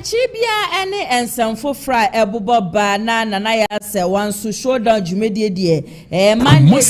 Chibia any and some for fry ebobo banana na ya se one so showdown jumedie die Monday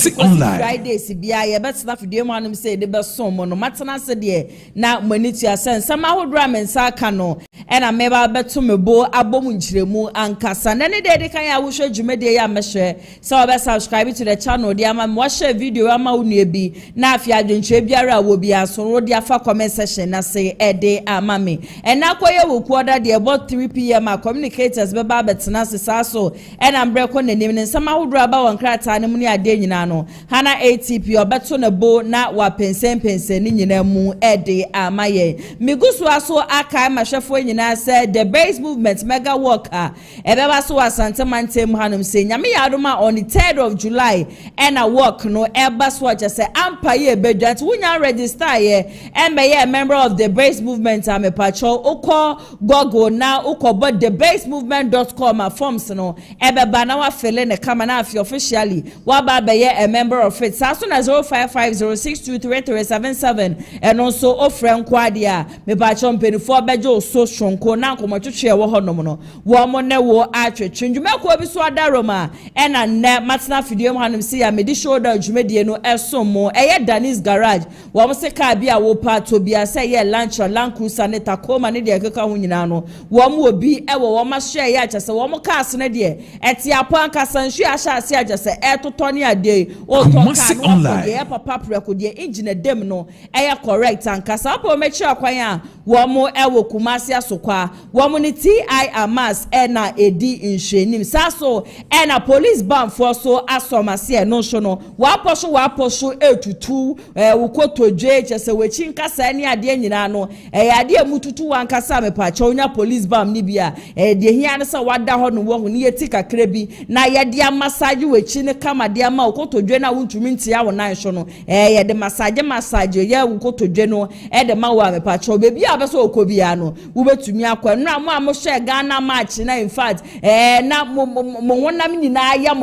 Friday sibia ye betina fidie mu anum say de be som no matana se de na manitu asen sama hodra Mensah aka no e na meba beto mebo abom nchiremu ankasa na ne de kan ya wo hwe jumedie ya mehwe so obe subscribe to the channel de ama mo share video ama unu bi na afia adwenche biara wo bi asoro de afa comment section na say ede ama me na koye wo kuoda de about 3 p.m. communicators beba betena sesa so and ambreko nanim ne sama hodro aba won krata ne mu ne ade nyina no hana ATP obeto ne bo na wa pensen ni nyina mu ede amaye migusu aso aka mahwefo nyina say the base movement mega worker ebeba so asante mantem hanum say nyame yadoma on the 3rd of July and a work no eba so just say ampaye bedwat wunya register ye and be a member of the base movement am pacho oko Google na ukobo thebasemovement.com forms no ebeba na wa fele ne kama na afi officially wa ba be a member of it so na 0550623377 and also ofren kwade a me ba chompenifo bejo so shonko na komotwetwe wo honom no wo mo ne wo atwetwe ndwumako bi so adaroma e na ne matna fidie mu hanom si ya medi shoulder dwumedie no esomo eye Danis garage wo mo se ka bi a wo pato bi a say ye lunch Land Cruiser ne Tacoma ne de keka ho nyina no wo mo obi ewo wo ma share ya kyese wo mo cars ne de eti apo ankasa nsu ahya ase agyese etoto ne ade o to ka no ye papa preko de engine dem no eye correct ankasa apo mechi akwan a wo mo ewo Kumasi asokwa wo mo ni TI Amas na edi nhwenim saso na police ban for so asomase no so no wa posho etutu ukotodwe kyese wechi nkasa ne ade nyina no ade mututu wankasa mepacha onya police bam ni bia de hia ne se wada ho no wo ne yeti kakra bi na ye de massage wechi ne kama de ma ukotodwe na wuntumi ntia wo nan so no ye de massage ye ukotodwe no de ma wa mepacha bebi abeso okobia no wo betumi akwa no am share Ghana match na in fact na mo wonam nyina ya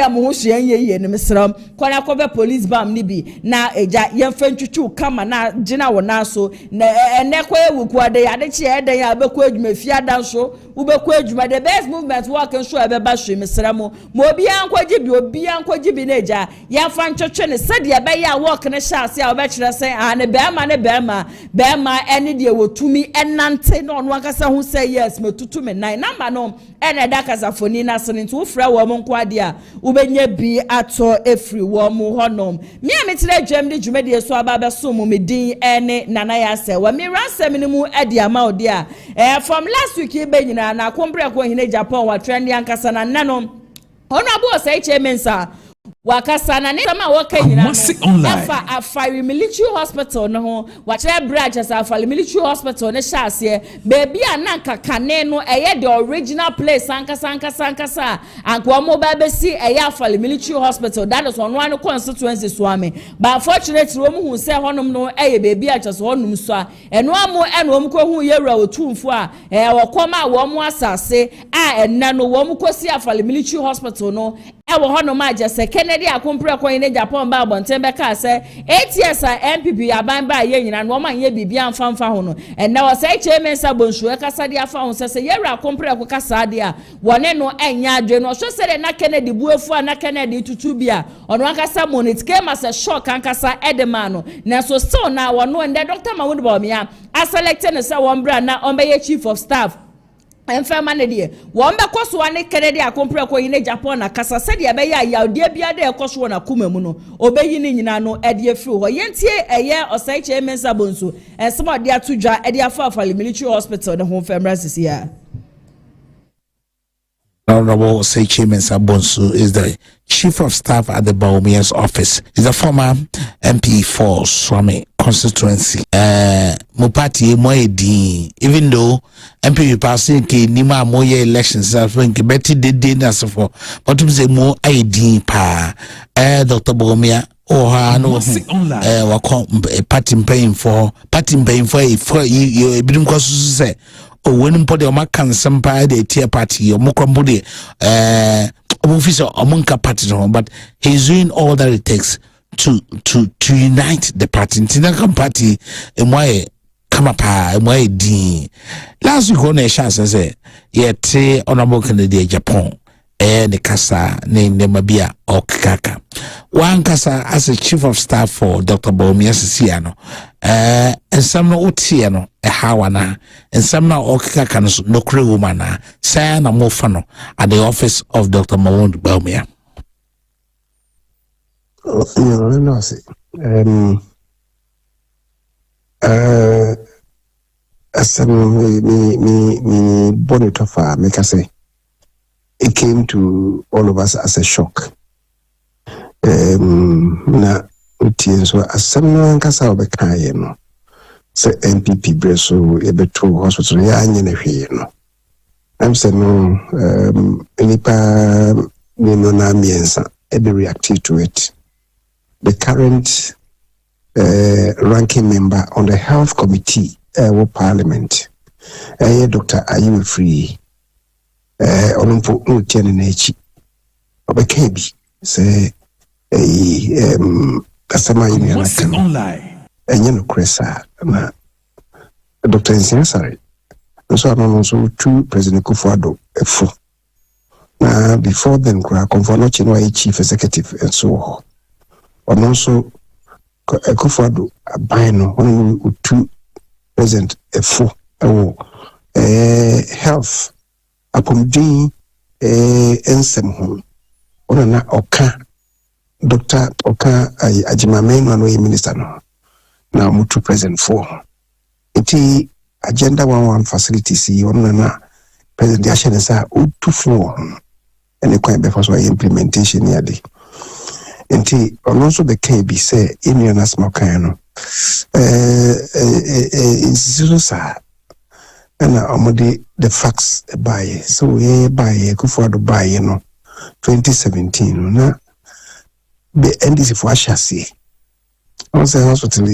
mo ho hye ye ne mesram kwana kobe police bam ni bi na eja yemfa ntwitwu kama na gina wo na so na ne kwa ewuku ade ya de che eden ya beku adwuma fia dan so wo beku adwuma the best movement work nso ebeba hwe mesram mo obi ankwaji bi na eja yemfa ntwetwe ne sade ebe ya work ne hyase a obekire sen ne bema ene de wotumi enante no no akasa ho say yes metutu me nine number no ene da kasafoni na so nti wo fra wo mo nkwade a wo benya bi ato efri wo mo honom me a metire dwam de dwumade so aba be so mo medin ene nana ya se wa me ransem ni mu ade ama ode a from last week e be nyina na akompre ko hine Japan wa trend yankasa na nanom ono abo Osei Mensah wakasana ne sama waka nyina no afa military hospital no ho wachire branches afa military hospital ne hyase baby ananka kane no eye the original place ankasa anko mo ba besi eye afa military hospital that is one constituency so ame but unfortunately wo mu hu se honom no eye baby achase honum so a eno amo eno wo ko hu yewura otumfo a wokoma wo mo asase a enna no wo mu kosi afa military hospital no ewo honom agese Kennedy akompre ko ine Japan ba bonten be ka se 8 years MPP aban ba ye nyina no man ye bibia mfamfa ho no na Osei Mensah bonsu e kasa de afa ho se ye ra akompre ko kasa de a wone no enya adwe no so se na Kennedy buefu na Kennedy tutu bia ono akasa monit came as a shock ankasa edemano na so still na wono and Dr. Mahmoud Bawumia a selected na se won bra na on be ye chief of staff Enfema ne de wo mbe koso ane Kennedy akompre ko ine Japan na kasa se de be ya de bia de koso na kuma mu no obeyi ni nyina no e de afiri ho yentie eye Osei Mensah bonso ensema de atudwa e de afa military hospital ne ho femra sisi ya Honorable Osei Mensah Bonsu is the Chief of Staff at the Bawumia's office. He's a former MP for Swami constituency. Mupati moedi. Even though MP passing ke nima moye elections when Betty did nas for but to say more ID pa Dr. Bawumia or no party paying for you bidum kosu say oh when put your makan sampa the tier party or mokrombo de officer amonka party no but he's doing all that it takes to unite the party. Tinaka party and why kama pa mo din last week on a chance say yet honorable candidate Agyapong ne kasa ne mabia okaka one kasa as a chief of staff for Dr. Boakye Sisiano and some no utiano a hawana and some now okaka no kre woman say na mo fano at the office of Dr. Boakye. No, see. Me bonnet of make I say it came to all of us as a shock. Na so as someone kasa obeka no say MPP breso ebeto hospital ya anye na hwe no I'm saying no nipa ni no na Mensah ebe reacted to it. The current ranking member on the health committee of parliament Dr. Ayu Free onumpo utiane nechi obeka bi say kasama yini online enye no kresa na Dr. Mensah so no so to President Kufuor efo na before then kura konfo no chi no chief executive and so on also Kufuor aban no on to President efo health apomdin ensem ho ona na oka Dr. Oka Ajimame no minister no na mutu President for iti agenda 11 facilities ona na President Yasha sa utu for and the before so implementation yadi enti also the KB say in your national kind institution sa and among the facts buy so we buy Kufuor buy 2017 na the NDC for Ashasi also hospital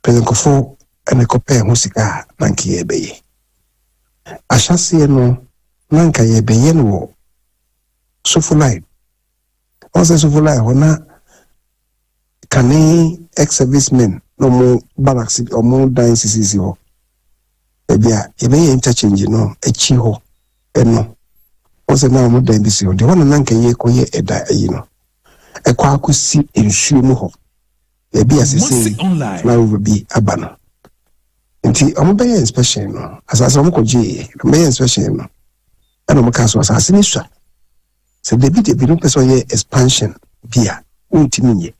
President Kufuor and the compare musika nanki ebe Ashasi no nanka ebe no so for life also so for life ona kani ex-servicemen no more barracks or more dying CCC ho ebia ebe interchange no echi ho eno also na mo dying BC ho de wana nanka ye koye eda no ekwa akosi ensuo mu ho ebia sese na over bi abana nti omo be inspection no asase omo koje be inspection no ana mo kaso asase ni swa se de bi no person ye expansion bia untimi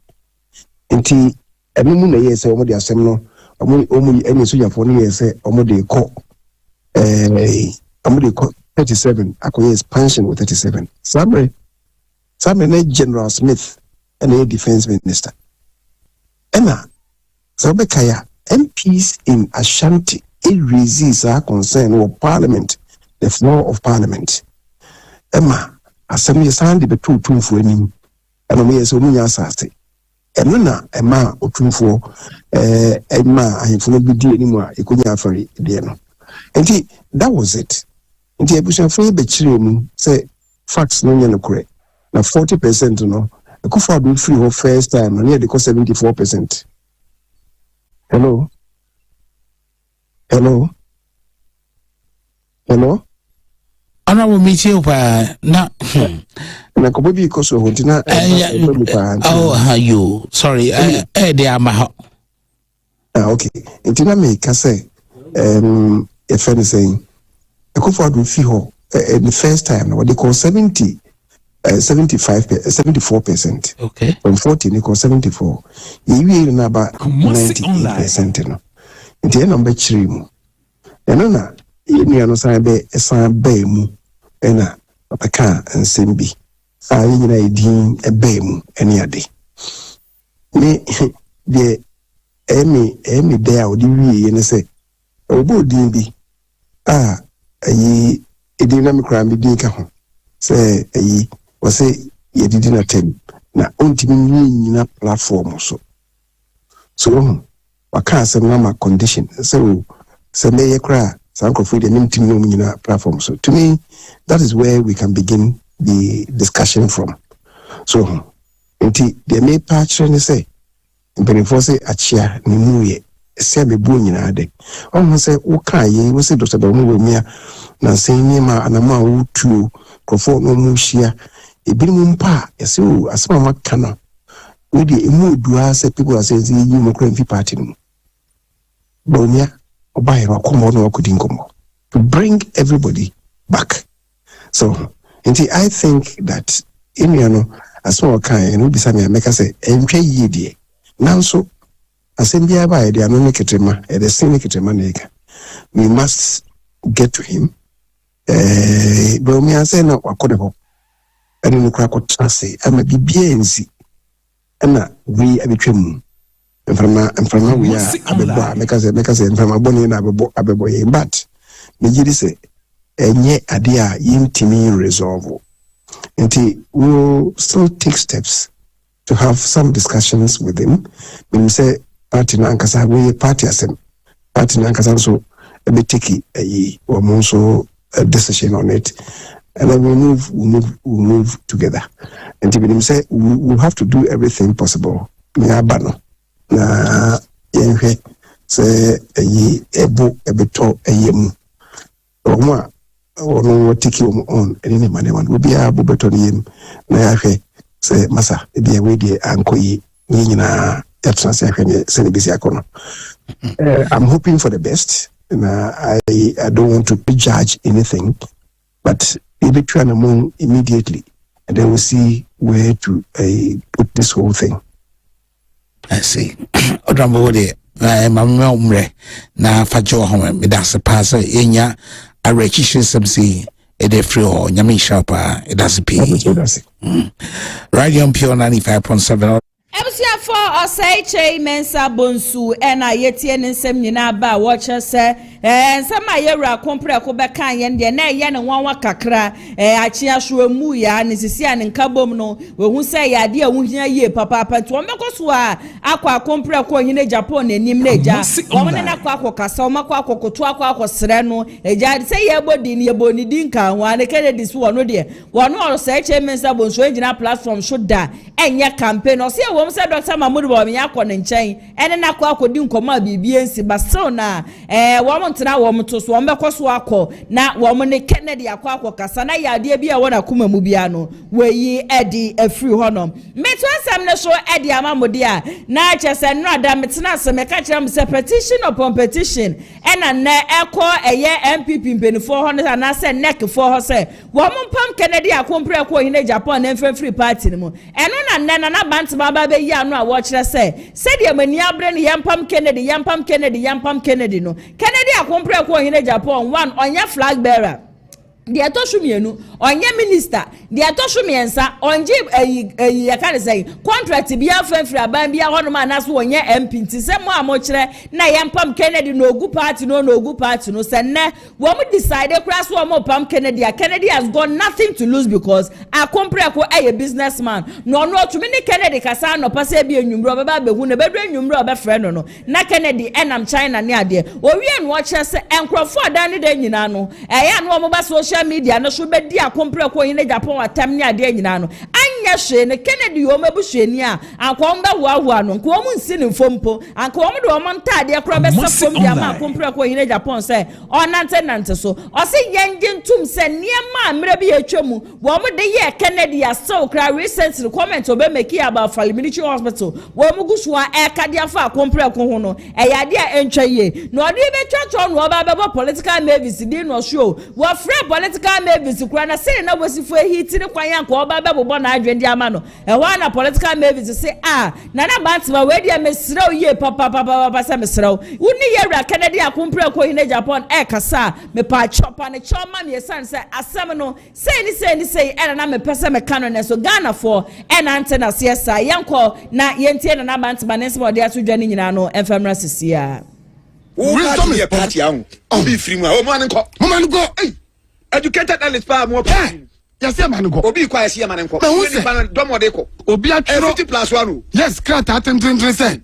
nti enu mu na ye se omo de asem no omo eni so yafo no ye se omo de ko 37 akoye expansion with 37 sabre na General Smith and a defense minister ena so be kaya MPs in Ashanti resist our concern with parliament, the floor of parliament ema asem ye sande be tutumfo anim ena me ye so munya asase eno na ema otumfo ema ahemfo bi di anim a ekonya afari de no enti that was it enti ebushafo be kire mu say facts no nya no kore na 40% no Kufuor do free her first time and here they cost 74%. Hello ana wo meet you pa na na ko bi ko so hontina you sorry they are my okay intina me ka say if anything Kufuor do free her the first time what they call 74%. Okay. From 40, they call 74. You will about 98%. No. In the end of the trim. And na you know, sign be a sign bemu, and a car and simbi. I mean, a bemu any day. Me, the Emmy there would be and say, oh, good dimbi. Ye dynamic crime be dinka. Say, was say ye didn't attend na ultimately na platform so waka say na condition so say me kra sanko for the team no na platform so to me that is where we can begin the discussion from so enti the me patch and say before say achia ni muye se be bu nyina de on say wo kan ye wo se Dr. Bamu Wemia na say ni ma anama wo tuo krofo no mu hia ebi mu mpa yesi o asema maka no we dey emu dua say people are saying you mo kran fi party no Bawumia obaye ro komo no akudi nkomo to bring everybody back. So I think that in as well kind and be some make us say ye dear. Now so assembly by the anonyketema at the syndicate maker. We must get to him. Bawumia say no wakodebo. And in the crack of Chassis, I'm a BNC. And we are between and from we are make us and from a bonny and abebo, but me say enye adia yintimi resolve. And we'll still take steps to have some discussions with him. When we say party na ankasa we party asem party na ankasa so a bit take or so a decision on it. And then we'll move together. And when we say we'll have to do everything possible. Nyabano na yenhwe say ebo ebeto eyemu. Oma ono tiki on any man will be a bubeton him na yahwe say masa ebi we dey ankoyi nyina yatranse senebisi akono. I'm hoping for the best. I don't want to prejudge anything, but we try among immediately, and then we'll see where to put this whole thing. I see. Odrambo Mamma Umre na Fajo Home, Medasa Pasa, Enya, a rechishes some sea, a de frio, Yami Sharpa, it does pay. Radio Pure 95.7. Ebusia for Osei Kyei Mensah bonsu ena yetie ne nsem nyina ba watcher say nsem ayewra kompre ko beka yen de na ye ne wanwa kakra achi ahwo mu ya ne sisia ne nkabom no we hu say ya de awuhia ye papa to mekoso a akwa kompre ko hine Japan anim na eja wo ne na kwa akokasa wo makwa akokoto akwa akosere no eja say ye bodi ne ye boni din kan wa ne kede so no de wo no Osei Kyei Mensah bonsu ejina platform shoda enye campaign o say said Dr. Mahmoud Bomi akone nchen ene na kwa akodi nkoma bibie nsi baso na wo montena wo mto so wo mekoso akọ na wo ne Kennedy akọ kasa na yade bia wona kuma mu bia no weyi edi afiri honom meto asam ne so edi amamode a na chese no ada metena asem ka kira mse petition upon petition ena na ekọ eye MPP mpenifo ho na na se neck for ho se wo mpam Kennedy akompre akọ hine Japan na free party no eno na na bantama ba ya no a wo kire se de mani abre ne yampam Kennedy no Kennedy akompre ko hine Japan one onye flag bearer the atoshumienu onye minister the atoshumiensa onje yakare say contract bia fanfri aban bia honoma anaso onye MP ntisem a mo kire na yampam Kennedy no ogu party no se ne wo mo decide kra so mo pam Kennedy has got nothing to lose because akompre ko a businessman no otumi ne Kennedy kasa no pase bia enwumro baba behu ne bedu enwumro be frɛ no na Kennedy enam China ne ade owie no kire se enkrofo adan ne da nyina no ya no mo ba social media no so be di akompre ko hine Japan atam ne ade nyina no anya hwe ne Kennedy o mabuhweni a akomba huahua no ko mu nsi ne fompo anko mo de o montade akra be safom dia ma akompre ko hine Japan say onante so o se yenje ntum se niema amre bi atwam wo mo de ye Kennedy aso kra recently comment obe make about military hospital wo mo gusua ka dia fa akompre ko ho no yade a entwa ye no de be twatwo no oba be political mavis di no show wo free political mavis kura na say na wosifo hiti ne kwan yanko oba be bobo na adwende ama no ho na political mavis say na bantima we dia mesrew ye papa say mesrew woni ye ra Kennedy akompre ko hine Japan kasa me pa chopa ne choma me san say asem no say na me pese me canon so Ghana for antena siesa yanko na yentie na bantima ne se de aso dwane nyina no enfamra sisia wisdom is party ahun obi free mu o man go educated analyst pa mo pa yes man go obi kwa yes man go domo de ko obi atro 50+1 yes krata atemtrentre say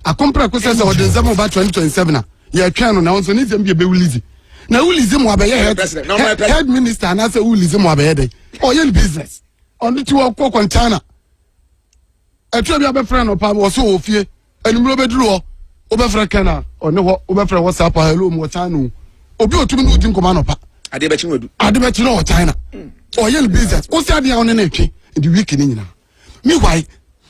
akompra ko say o de nzamo ba 2027 na ye twa no na won so ni zem be wulizi na wulizi mo abaye head minister na say wulizi mo abaye dey o ye business on the two ko kontana atwa bi abe friend no pa wo so ofie enumro be duru obefra kana one ho obefra WhatsApp hello mo channel obi otumi no din koma no pa ade be chinwadu no China o ye business o say ade a one na twi the week ni nyina me why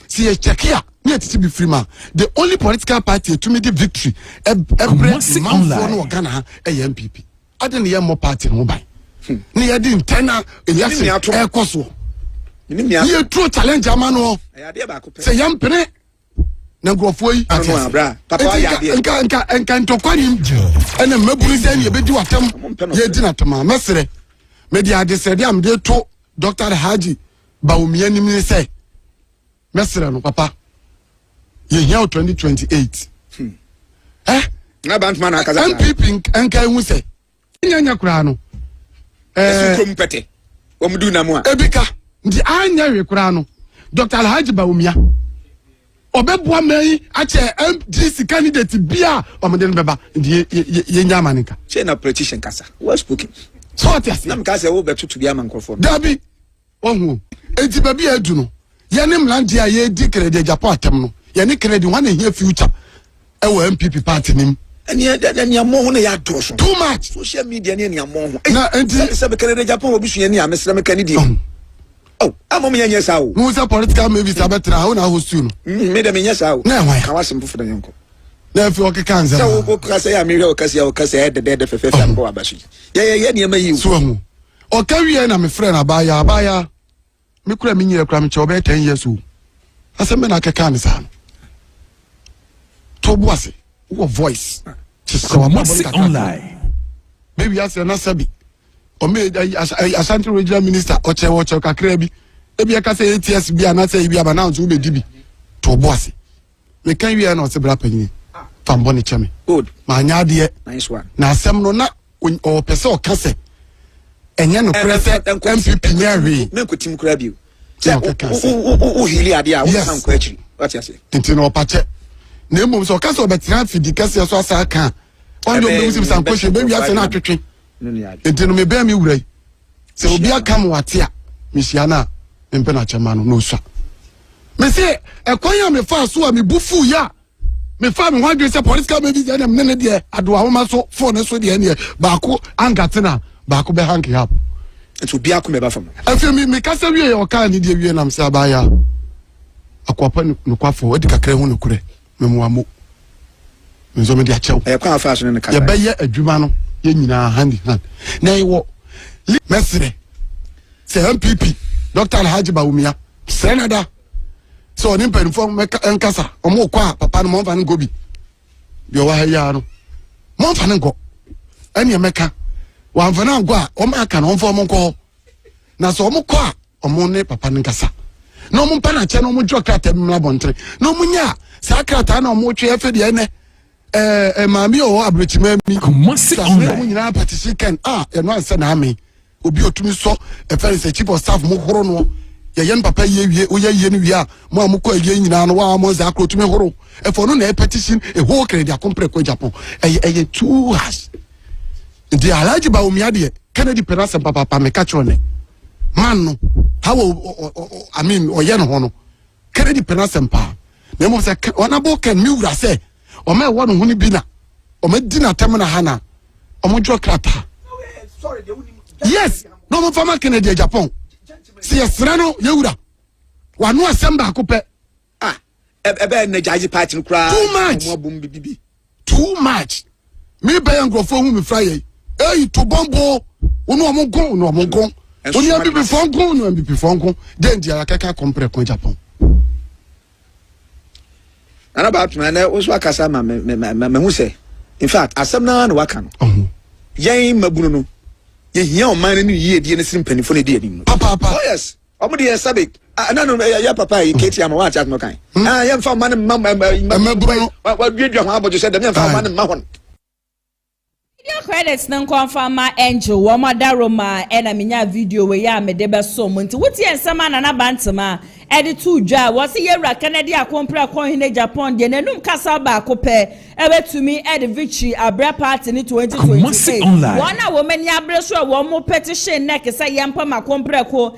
see a check here me to be free man the only political party to me the victory every man for no Ghana MPP ade ne more party no buy ne ye di internal election e koso ye true challenge amano ade ba ko pe say yampene na grofo yi papa ya ade enka ntokwani ene maburu se ne bedi watam ye di na tama mesere media ade se de am de to Dr. Haji Bawumia ni mi say mesere no papa ye here 2028 na bantman akaza MPP enka hu say nyanya kura no esukom pete omdu na mu a ebika ndi anya we kura no Dr. Haji Bawumia obeboa mai ache MDC candidate bia omode no beba ndi ye nyama nika say na politician kasa well spoken so what you say na mka say wo betutu bia mankrofo dabi ohu enti babi adu no ye ne mlande a ye di credit Agyapong atem no ye ne credit one here future e wo MPP party nim eni amo ho na ya doso too much social media ni amo ho na enti se be credit Agyapong obi sua ni amesra me candidate oh amom yenya sawo who say political maybe sabetra how na host you no me dem yenya sawo na why ka wasem fofo yanko na fi okay kanza so wo ka say ya mire o ka say de fefe ambo abashi ye ni ema yi so hu o ka wie na me friend abaya me kura me nyire kura me che obe 10 years o asem na keka ne sa to boase wo voice online baby ase na sabi o me Ashanti regional minister o che kakra bi ebi aka say ATS bi ana say bi aba na nso be dibi to boase me kan wie na o se bra panyin fambo ne cheme good ma anya de nice one na asem no na o pese o kase enye no prese MPP nyari me ko tim kura bi o hili ade a wo san ko akiri what you say enti no pache na emom so kase obetra fidi kase so asa kan on do be sim san ko she be wi ase na atwetwe enti no me be mi wurai se obi aka mo wate a mehia na mpe na chema no so me se ekonya me fa so a me bufu ya me fa me wadwe se political maybe dey na me ne de ado ahoma so phone so de ne ba ko angatena ba ko be hank up eto bia ko me ba fam afi me kasa wie o ka ni de wie na mse abaya akwapa no kwafo odi kakra hu no kure me mo amo me zo me de achew e kwa afa so ne kasa ye be ye adwuma no ye nyina hand na iwo mesre se MPP Dr. Haji Bawumia Senada so ni mpanfo nkasa omo kwa papa no mo fa ngobi bi o wa ha ya no mo fa ngo eni emeka wa fa na ngo a o ma aka no mfo mo nko na so mo kwa omo ne papa nkasa no mo mpa na che no mo joka temla bontre no mo nya sakrata na omo twe efe de ne maami o abrochima mi Kumasi online mo nyina partition kan no ansa na ame obi otumi so efe se chief of staff mo horo no ye yen papa ye wie o ye ni wie a mo amukọ ye nyina no wa mo za akro otumi horo efo no na petition e ho credit akompre ko Agyapong eye too harsh the Alhaji Bawumia de Kennedy Penasa papa me catch on man no how I mean o ye no ho no Kennedy Penasa pa na mo se ona bo kan mi wura se o me wo no hu ni bi na o me di na tem na hana o mo jo krata yes no mo fama Kennedy Agyapong si yesra no yewura wa no asamba akopɛ ebe na jaji party nkura too much me be ngrofo hu me fraye to bombo onu omogon oni abi fonko no abi fonko den dia akaka compare ko Agyapong ana ba tuma na wo so akasa ma me hu se in fact asem na na waka no yen mabunu no ye hia o man ni yie die ne sim panifo ne die ni no papa oh yes omo de sabe na no ya papa e keti am wa chat no kan ya mfa man mabunu wa dua ho abojo se dem ya mfa man ma hon video credits nan confirm angel wo ma daroma e na menya video we ya me de be so mo nti wuti ensama na na bantema edi tu dwa wose yewra Kennedy akompra kohine Japan de nanum kasa ba akopɛ ebetumi edi victory abra party ni 2028 wana wo mani abre so wo mo petition neck say yempa makompra ko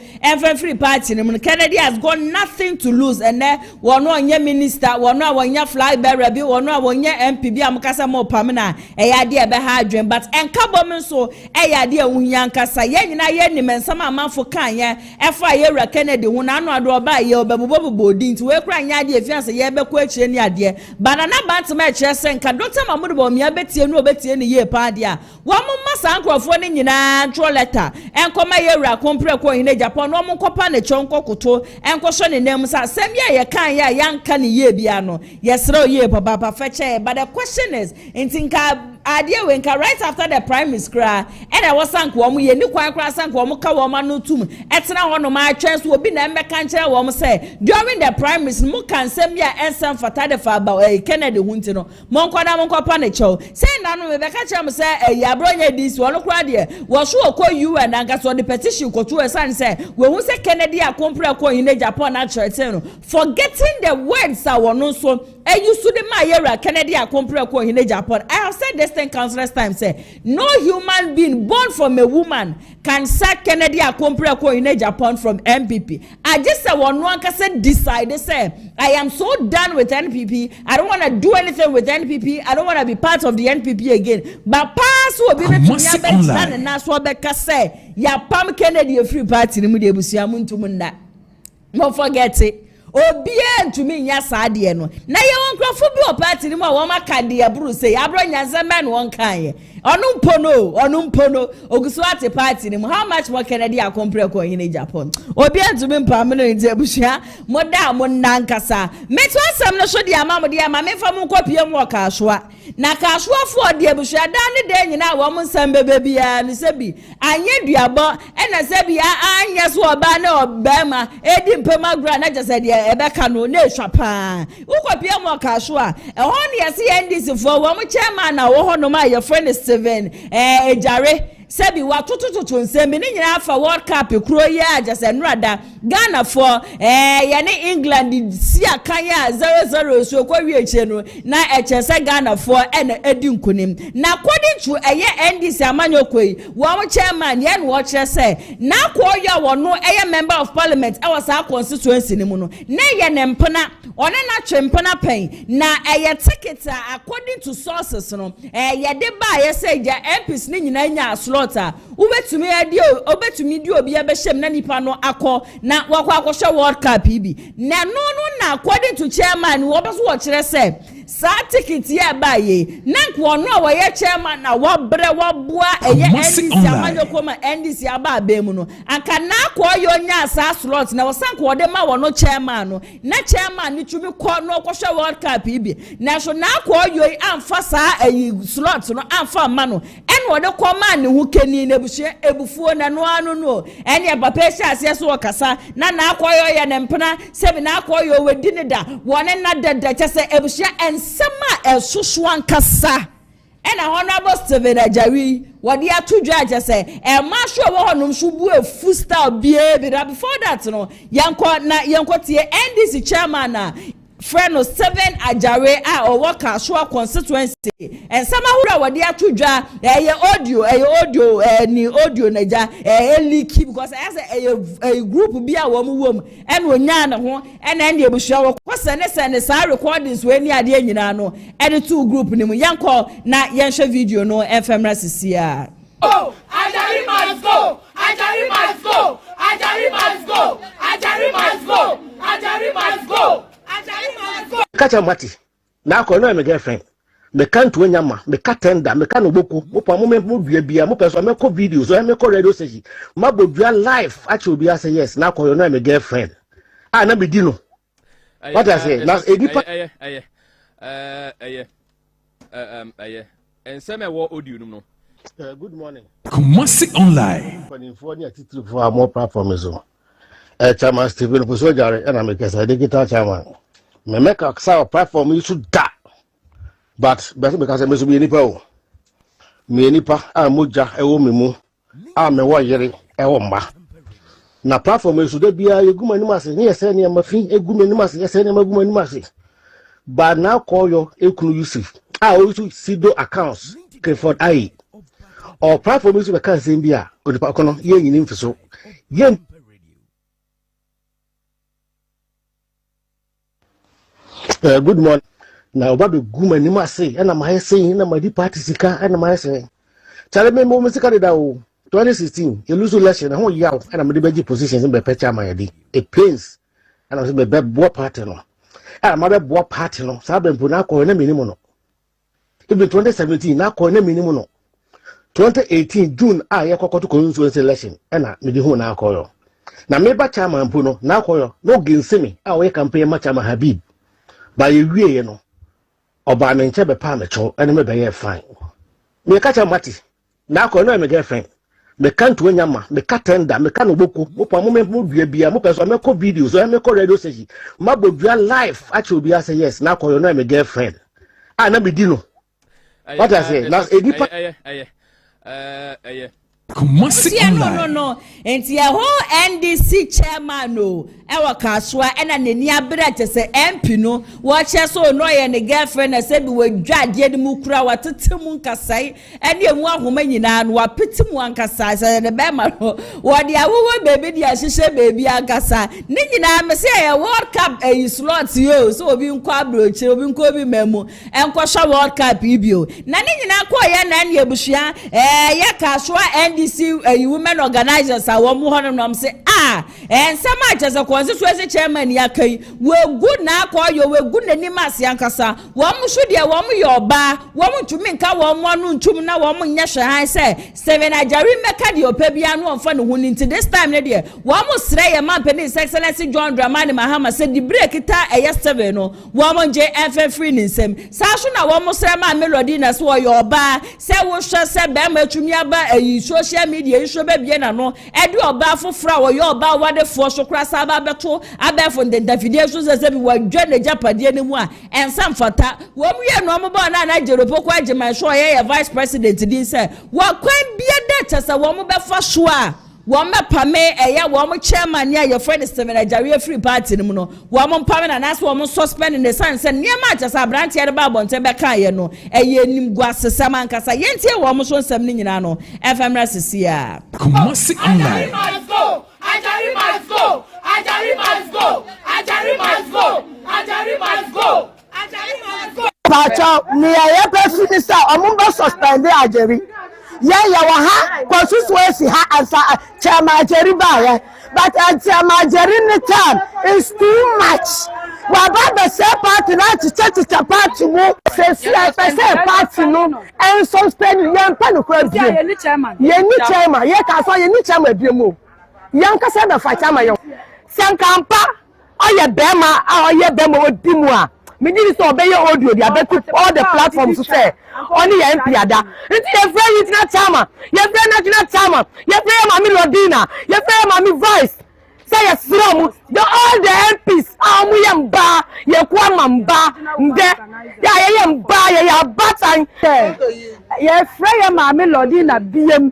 free party ni Kennedy has got nothing to lose and wono onye minister wono awanya flag bearer bi wono awanya MP bi amkasa mo pamna eyade ebe ha adwen but enkabom so eyade awunya nkasa ye nyina ye ni Mensah amanfo kan ye efa yewra Kennedy hu na anu ado oba ye obabobo din ti we kra nya ade efianse ye be ko akire ni ade banana bantama akire se nka Dr. Mamudu bo mia betie no betie ni ye pa ade a wo mo masa nkrofo ni nyina tro letter enkoma yewra kompre ko hine Japan no mo kopa na chonko koto enkoso ne nem sa semia ye kan ya yanka ni ye bia no yesro ye papa feche but the question is intinka idea when right after the prime minister and I was sank wo ye ni kwan kra sank wo ka wo ma no tum etena ho no ma atwen so obi na mmeka nkyere wo say during the prime minister mo kan semia ensam fatade fa ba Kennedy hunti no mo nkwada mo nkwa ne chew say na no me be ka kire mo say ya bronya dis wo no kra de wo so okọ UN anga so the petition ko to esan say we hu say Kennedy akompra ko in Japan na church no forgetting the words a wono so you should ma yera Kennedy akompra ko in Japan. I have said this thing countless times say no human being born from a woman can sack Kennedy akompra ko in Japan from NPP. I just say one can say decide say I am so done with NPP. I don't want to do anything with NPP. I don't want to be part of the NPP again. But pass will be to na so be ka say ya pam Kennedy a free party ni mu de busia muntu munda. Don't forget it. Obie ntumi nya saade no na ye won krofo bi o party ni mo wo maka de aburu say abro nyanza man won kan ye onu mpono oguso ate party ni mo how much more Kennedy akompre ko in Japan obi ntumi mpam no nte bushia mo da mo nankasa meto asam no so de ama mo de ama me fa mo kopie mo ka soa na ka soa fo de bushia da ne de nyina wo mo nsam bebe bia ni se bi anye duabo e na se bi anya so oba na obama edi mpema gra na jese de ebeka no na ehwapa ukopie mo ka soa e ho ne yesi NDC fo wo mo chairman na wo ho no ma your friend Seven ejare sebi wa tutututu nsemi ni nyina afa World Cup kuro ya ajase nrada Ghana for ye ne England si akan ya 0-0 so kwa wieche no na echese Ghana for edi nkunim na according to NDC amanyokoi wo chairman ye no kire se na kwoya wono member of parliament e was our constituency ni mu no na ye ne mpena one na twempena pen na ticket according to sources no ye de ba ye say ja MPs ni nyina nya slota ubetumi adi obetumi di obi abehjem na nipa no akọ na wakọ akọhwe World Cup bi na no na according to chairman wo beso wo kire se sa ticket ye ba ye na nko no wo ye chairman na wo bre wo boa NDC amanyokoma NDC aba abemu no anka na akọ yo nya sa slot na wo sanko wo de ma wo no chairman no na chairman ni tumi kọ no akọhwe World Cup bi na so na akọ yo amfa sa slot no amfa ma no wo de kọ ma ne hu keni na buhye ebufuo na no anu no ene papa ase so okasa na akoyo ye ne mpena sebi na akoyo wedi ne da wone na dada chese ebuhye ensema esoso ankasa ena honorable Steven Ajawi wodi atudwa chese ma sure wo honum shubu efu style bie before that no yanko tie NDC chairman na friend of 7 Ajare or worker show constituency and some who were there to draw audio ni audio naja leaky because as a group be a woman and when yana ho and then they show send sa recordings when ya de nyina no and two group ni mu yanko na yensha video no FM sisia oh Ajare must go Ajare must go Ajare must go Ajare must go Ajare must go Kacha mati na akọ no my girlfriend me kan to nyama me ka tender me ka no boku mo pa mo dua bia mo person me ko videos o me ko radio station ma bodua live achi obi say yes na akọ no my girlfriend na be di no what I say na edipa and some wo audio no good morning Kumasi online for ni atitiri for more platforms o chairman Stephen Posojare and I'm a digital chairman me make a platform you should da but because I must be nipa me nipa a moja e wo me mu a me wo yere e wo mba na platform is de bia yeguma ni mase ni yese ni amafi eguma ni mase yese ni maguma ni mase but now call your ekunu Yusuf also sido accounts Clifford ai or platform is be kan sem bia odipa kono ye nyini mfiso ye good morning na obabe guma ni mase na ma yese na ma di party sika na ma yese chale me mo sika de da o 2016 you lose election ho yaw and I'm the positions in be pecha mayadi a pains and I'm be boa party no and I'm be boa party no sa be mpo na ko na minimum no even 2017 na ko na minimum no 2018 June ye kokoto constituency election and me di ho na ko yo na me ba chairman mpo no na ko yo no ginsemi we campaign ma chairman Habib ba ye wie no oba me nche be pa me cho and me be ye fine me ka cha mati na ko no me girlfriend me can't win yama, me katenda, me can boku, mopa moment move bia, mopeso, me call videos, or me call radio station. My boy life, actually be say yes, now call your name a girlfriend. I never dino. What I say, now no. And your whole NDC chairman no. Ewa kaswa ena neni abira se MP no. Watch so no ye ne girlfriend said we dwadie de mu kura watete mu nkasai. Ene mu ahoma nyina no wapete mu ankasa se ne be ma no. Wo de awowo baby de ahihye baby ankasa. Ne nyina me se ye World Cup slot yo. So obi nkọ abrochi obi nkọ obi memu. Enko sha World Cup ibio. Na ne nyina kọ ye na ne ebusua ye kaswa NDC women organizers are one more than say and some matches of constituency chairman yakai we good na call you we good any mass yankasa one should ya one your bar one to make a one to na one yasha I say 7 Agyari meka the opebia no fun who into this time there one must say a man penny excellency John Dramani Mahama said the break it a 7 no one JFF free in sem sashuna one must say my melody na so your bar say we shall say bema to me about social media issue be na no edu oba fofra wo yo oba wade fo so krasa aba beto abefo the video so say be wadwa na japade ni mu a ensam fata wo mu ye no mo ba na jeropo kwa agema so ye vice president din say wo kwan bia da chasa wo mo be fa so a wo me pame eya wo mo chairman ya your friend Steven Agyari free party ni mu no wo mo pame na nas wo mo suspend in the sense niam chasa branch ya ba bonte be kan ye no eye nim guasesa man kasa ye ntie wo mo so nsam ni nyina no FM rasisia Kumasi online Agyari must go Agyari must go Agyari must go Agyari must go Agyari must go Pacho ni ya president omumba suspend Agyari ya wa ha constituency ha asa chairman Agyari ba but chairman Agyari ni time is too much wa ba the same party na chicha party mo say party no and suspend yan pa no kwa bi ye ni chairman ye ka so ye ni chairman bi mo yan ka say be fa chairman yo sankampa oye bema oye bema odi mu a me did so obey audio dia betu all the platforms say only your MP ada nti your friend international chairman your friend national chairman your friend mami Lodina your friend mami voice say yes from the all the MPs amu yamba ye kwa mamba nde ya yamba ya batan your friend mami Lodina biem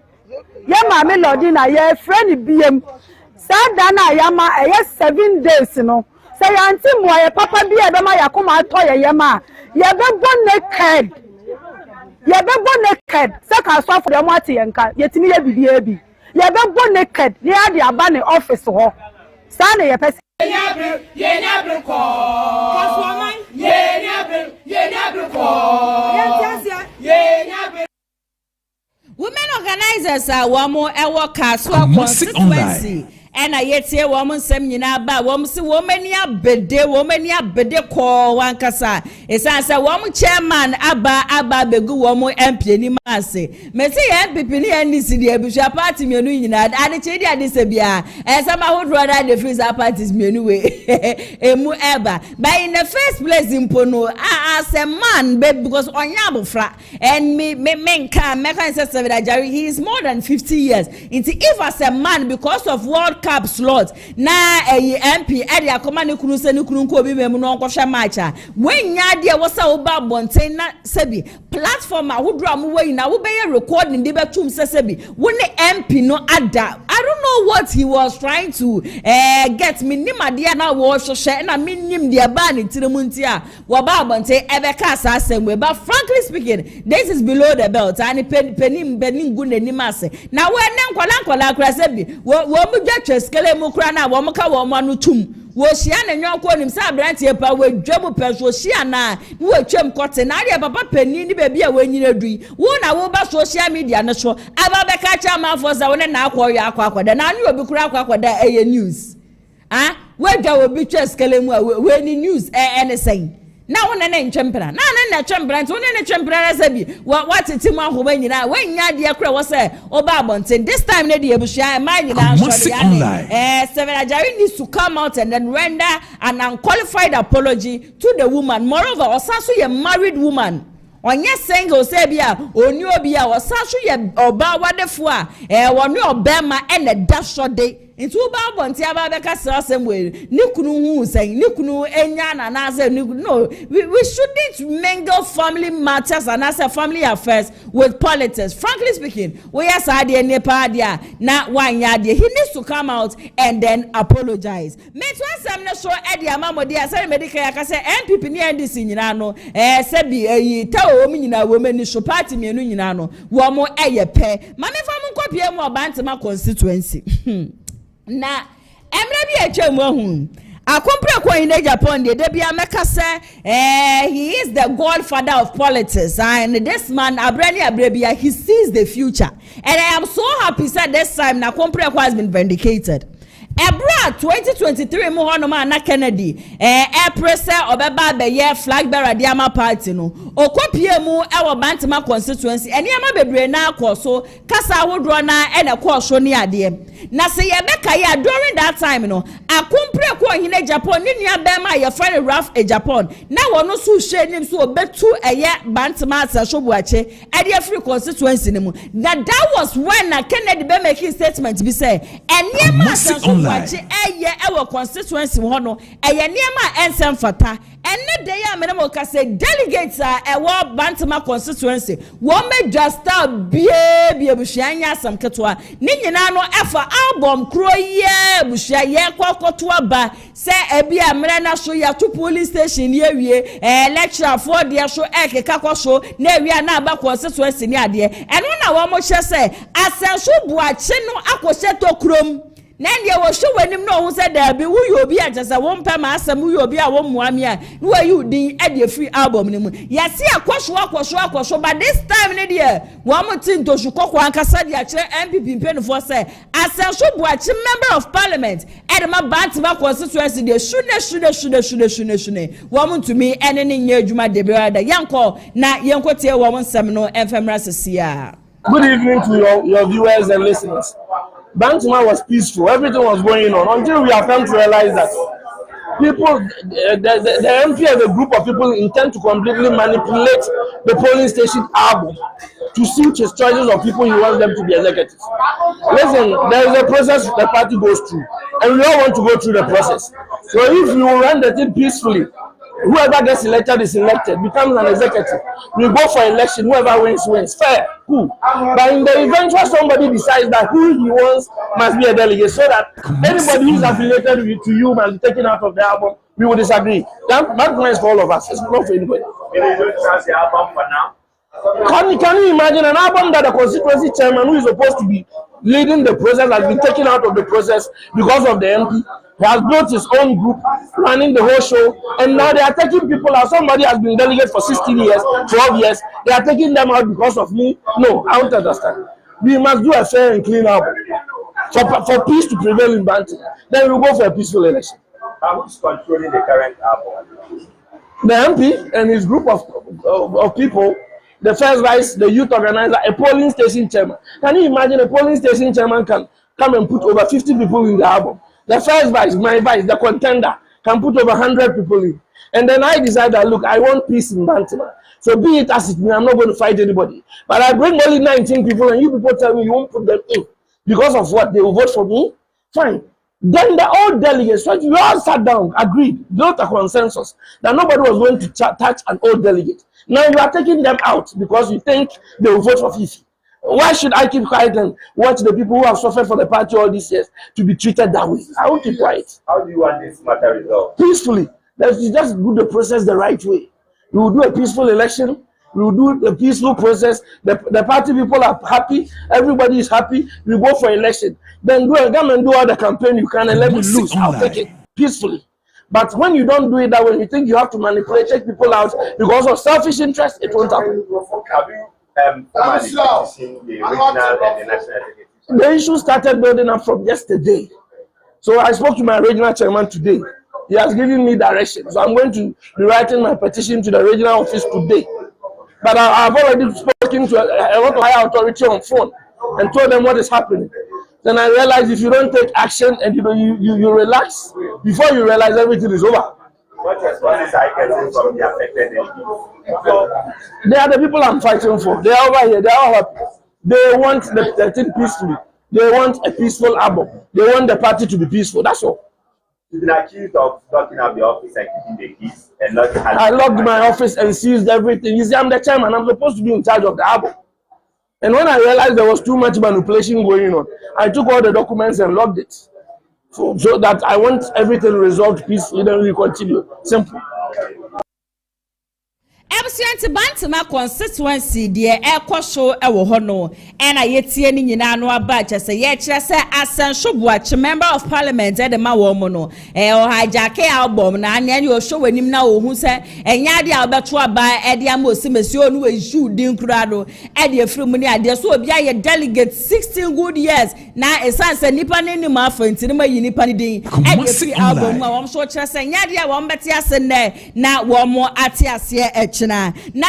ye mami Lodina your friend biem sada na yama 7 days no say auntie mo ye papa bi e be ma yakoma ato ye ma ye be go naked say ka so for dem ati yenka yetimi ye bibia bi ye be go naked ye ade aba ne office ho sa na ye pese ye nyabru ko kaswoman ye nyabru ko ye nyabru women organizers are one more ewo kaswa constituency and I yet say woman sem nyina ba wom se woman ya bede ko wankasa esansa wom chairman aba begu wom MP ni mase me say MPP ni NDC di abusha party mienu nyina ade chedi ade se bia esama hodro da the free parties mienu we emu eba but in the first place impono as a man because onya abofra and me can say Agyari he is more than 50 years if as a man because of World backup slot na MP e de akoma ne kunu se ne kunu ko bi memu no nkwohwe match a wenya de wo sa wo ba bonten na sebi platform ahodo amwe na wo be recording de betum sebi wo ne MP no ada. I don't know what he was trying to get me nimade na wo hwehwe na minim de ba ne tirimunti a wo ba bonten ebe ka sa asem but frankly speaking this is below the belt and penim gu nanim ase na wo ne nkola kra sebi wo mu dwa tweskele mu kra na wo mu ka wo anu tum wo hia na nwanko nim sa brantie pa wo dwamu peso hia na wo twem kote na de papa pani ni bebi a wanyina dui wo na wo ba social media no so aba be ka cha ma for za wo ne na akwoyo akwakwada na anu obi kura akwakwada news wo dwa obi tweskele mu a we ni news anything na wona na nchempra na chempra nti wona na chempra na sabi what timu ahoba nyina wanya de akra wo se oba abonten this time na de ebushia ma nyina Seven Agyapong needs to come out and then render an unqualified apology to the woman. Moreover, Asanso ye married woman. Onye single say bia oni obi a Asanso ye oba wadefo a woni obema ene dasho de nti wo ba bonti aba be ka sra asem ni kunu hu sen ni kunu enya na na say no we shouldn't mingle family matters and as a family affairs with politics. Frankly speaking, we are sad de nepa dia na wanya de he needs to come out and then apologize. Me to asem na so e de amamode asem medical ya ka say MPP ni NDC nyina no se bi ta o mu nyina wo mani so party mienu nyina no wo mo eye pe ma me fa mo kopie mu obantema constituency na emre bi atwam ahun akompre ko in Agyapong de bia meka say he is the godfather of politics and this man abrani abrebia he sees the future and I am so happy that this time na akompre ko has been vindicated. Ebra 2023 mo hono ma na Kennedy pressure obeba be ye flag bearer diama party no okopie mu e wo Bantama constituency eni ama bebre na akoso kasa wodro na e na koso ni ade na se ye beka ya during that time no akompre ko hin Agyapong ni nua be ma ye friend Raf Agyapong na wono so hwe nim so obetu eye Bantama asaso Boakye e de free constituency ni mu that was when na Kennedy be making statement be say eni ama asaso Boakye ewe constituency ho no eye niam ensem fata enne dey am na mo ka say delegates ewo Bantama constituency wo me just bie buhia asam ketwa ni nyina no efa album kro ye buhia ye kokoto aba say ebia mre na so ya to police station ye wie lecture for there so ekeka koso na ewia na aba constituency ni ade eno na wo mo hye say Asanso Boakye no akose to krom Nandi wo show wenim no hu said there be wu obi ajasa wo mpa ma asam wu obi a wo muame a no wa you din e de free album ni mu yesi akwoso but this time ne de wo mo tin to shukoko ankasa de akire MPP mpenfo say Asanso Boakye member of parliament e de ma Bantama constituency de shune wo mo to me ene ne nya adwuma de be da yanko na yanko tie wo mo nsem no emfemra sesia. Good evening to your viewers and listeners. Bantama was peaceful. Everything was going on until we have come to realize that people, the MP and the group of people intend to completely manipulate the polling station album to suit his choices of people he wants them to be executives. Listen, there is a process the party goes through, and we all want to go through the process. So if you run the thing peacefully, whoever gets elected is elected, becomes an executive. We go for election, whoever wins, fair, cool. But in the event where somebody decides that who he wants must be a delegate, so that anybody who is affiliated to you must be taken out of the album, we will disagree. That point is for all of us, it's not for anybody. Maybe you don't trust the album for now? Can you imagine an album that the constituency chairman who is supposed to be leading the process has been taken out of the process because of the MP? He has built his own group, running the whole show, and now they are taking people out. Somebody has been delegate for 16 years, 12 years. They are taking them out because of me. No, I don't understand. We must do a fair and clean album for peace to prevail in Bantama. Then we will go for a peaceful election. Who's controlling the current album? The MP and his group of people. The first vice, the youth organizer, a polling station chairman. Can you imagine a polling station chairman can come and put over 50 people in the album? The first vice, my vice, the contender, can put over 100 people in. And then I decide that, look, I want peace in Bantama. So be it as it may, I'm not going to fight anybody. But I bring only 19 people and you people tell me you won't put them in. Because of what? They will vote for me? Fine. Then the old delegates, so we all sat down, agreed, built a consensus that nobody was going to touch an old delegate. Now you are taking them out because you think they will vote for Fifi. Why should I keep quiet and watch the people who have suffered for the party all these years to be treated that way? I will keep quiet. How do you want this matter resolved? Peacefully. Let's just do the process the right way. We will do a peaceful election. We will do the peaceful process. The party people are happy. Everybody is happy. We go for election. Then come and do all the campaign you can and let me lose. I'll take it peacefully. But when you don't do it that way, you think you have to manipulate, take people out because of selfish interest, it won't happen. Have you petitioned the regional and the national? The issue started building up from yesterday. So I spoke to my regional chairman today. He has given me direction. So I'm going to be writing my petition to the regional office today. But I've already spoken to a lot of higher authority on phone and told them what is happening. Then I realized if you don't take action and you relax, before you realize everything is over. What responses are you getting from the affected delegates? They are the people I'm fighting for. They are over here. They are all happy. They want the thing peacefully. They want a peaceful album. They want the party to be peaceful. That's all. You've been accused of locking up the office and keeping the keys and not. I locked my office and seized everything. You see, I'm the chairman. I'm supposed to be in charge of the album. And when I realized there was too much manipulation going on, I took all the documents and logged it. So that I want everything resolved peacefully, then we continue. Simple. Ebusianti Bantama constituency deɛ ɛkɔ ɛwɔ hɔ no ɛna yɛtie ne nyinaa no aba kyɛ sɛ yɛkyerɛ sɛ Asanso Boakye member of parliament ɛde ma wɔn mo no ɔhajake album na anya ne ɔhwɛ w'anim na ɔhu sɛ ɛnya ade a ɔbɛto aba ɛde ama osimesi onu ɛhyu din kura no ɛde afiri mu ne adeɛ so obi ayɛ delegate 16 good years na esan sɛ nipa ne nim afa ntini ma yi nipa ne din ɛde afiri album ma wɔn so kyerɛ sɛ nya ade a wɔn bɛte ase nnɛ na wɔn mo ate aseɛ ɛkyɛ na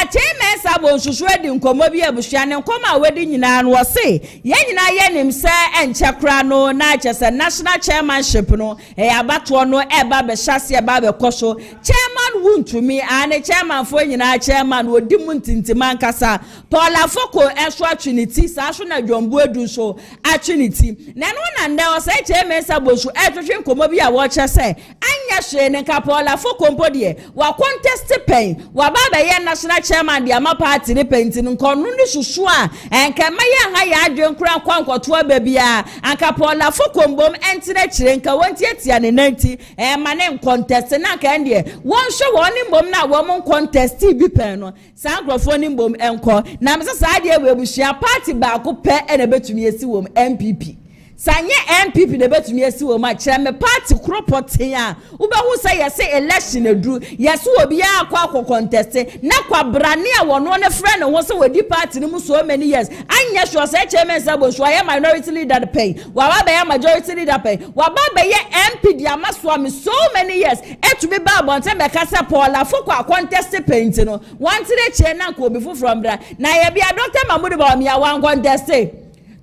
Kyei Mensah bonsusu edi nkomo bi abusua ne nkoma wedi nyina no wose ye nyina ye nim se enche kra no na chese national chairmanship no abato no eba be hyase eba be koso chairman wuntumi ane chairman fo nyina chairman odi mu ntintima nkasa Paul Afoko enso atwiniti sa so na dwombo edu so atwiniti na no na nde o se Kyei Mensah bonsu etwetwe nkomo bi a wo chese anya hwe ne ka Paul Afoko mpodie wa contest pen wa baba ye national chairman the ama party ne painting nkonu ni susu a enka maye ha ya adwen kura kwankwoto ababia anka Paul Afoko mbom entine kire nka wonti atia ne nanti ma ne contest na ka ndie won hwe won ni mbom na wo mon contest bi pen no sankrofo ni mbom enko na mse sa ade ebushia party ba ko pe ene betumi esi wom MPP Sanye MPP de betumi esi wo ma kire me party kropoten a wo be hu say yese election edru yese obi akwa contest na kwa brane a wono ne frɛ ne ho se wodi party ne mu so many years anya sure say Kyei Mensah bo so aye minority leader de pay wa ba be majority leader pay wa ba be ye MP de amaso am so many years etumi ba bonte be kasa Paul Afoko contest paint no want to Kyei na ko obi from bra na ye bia Dr. Mahmoud ba mi awan contest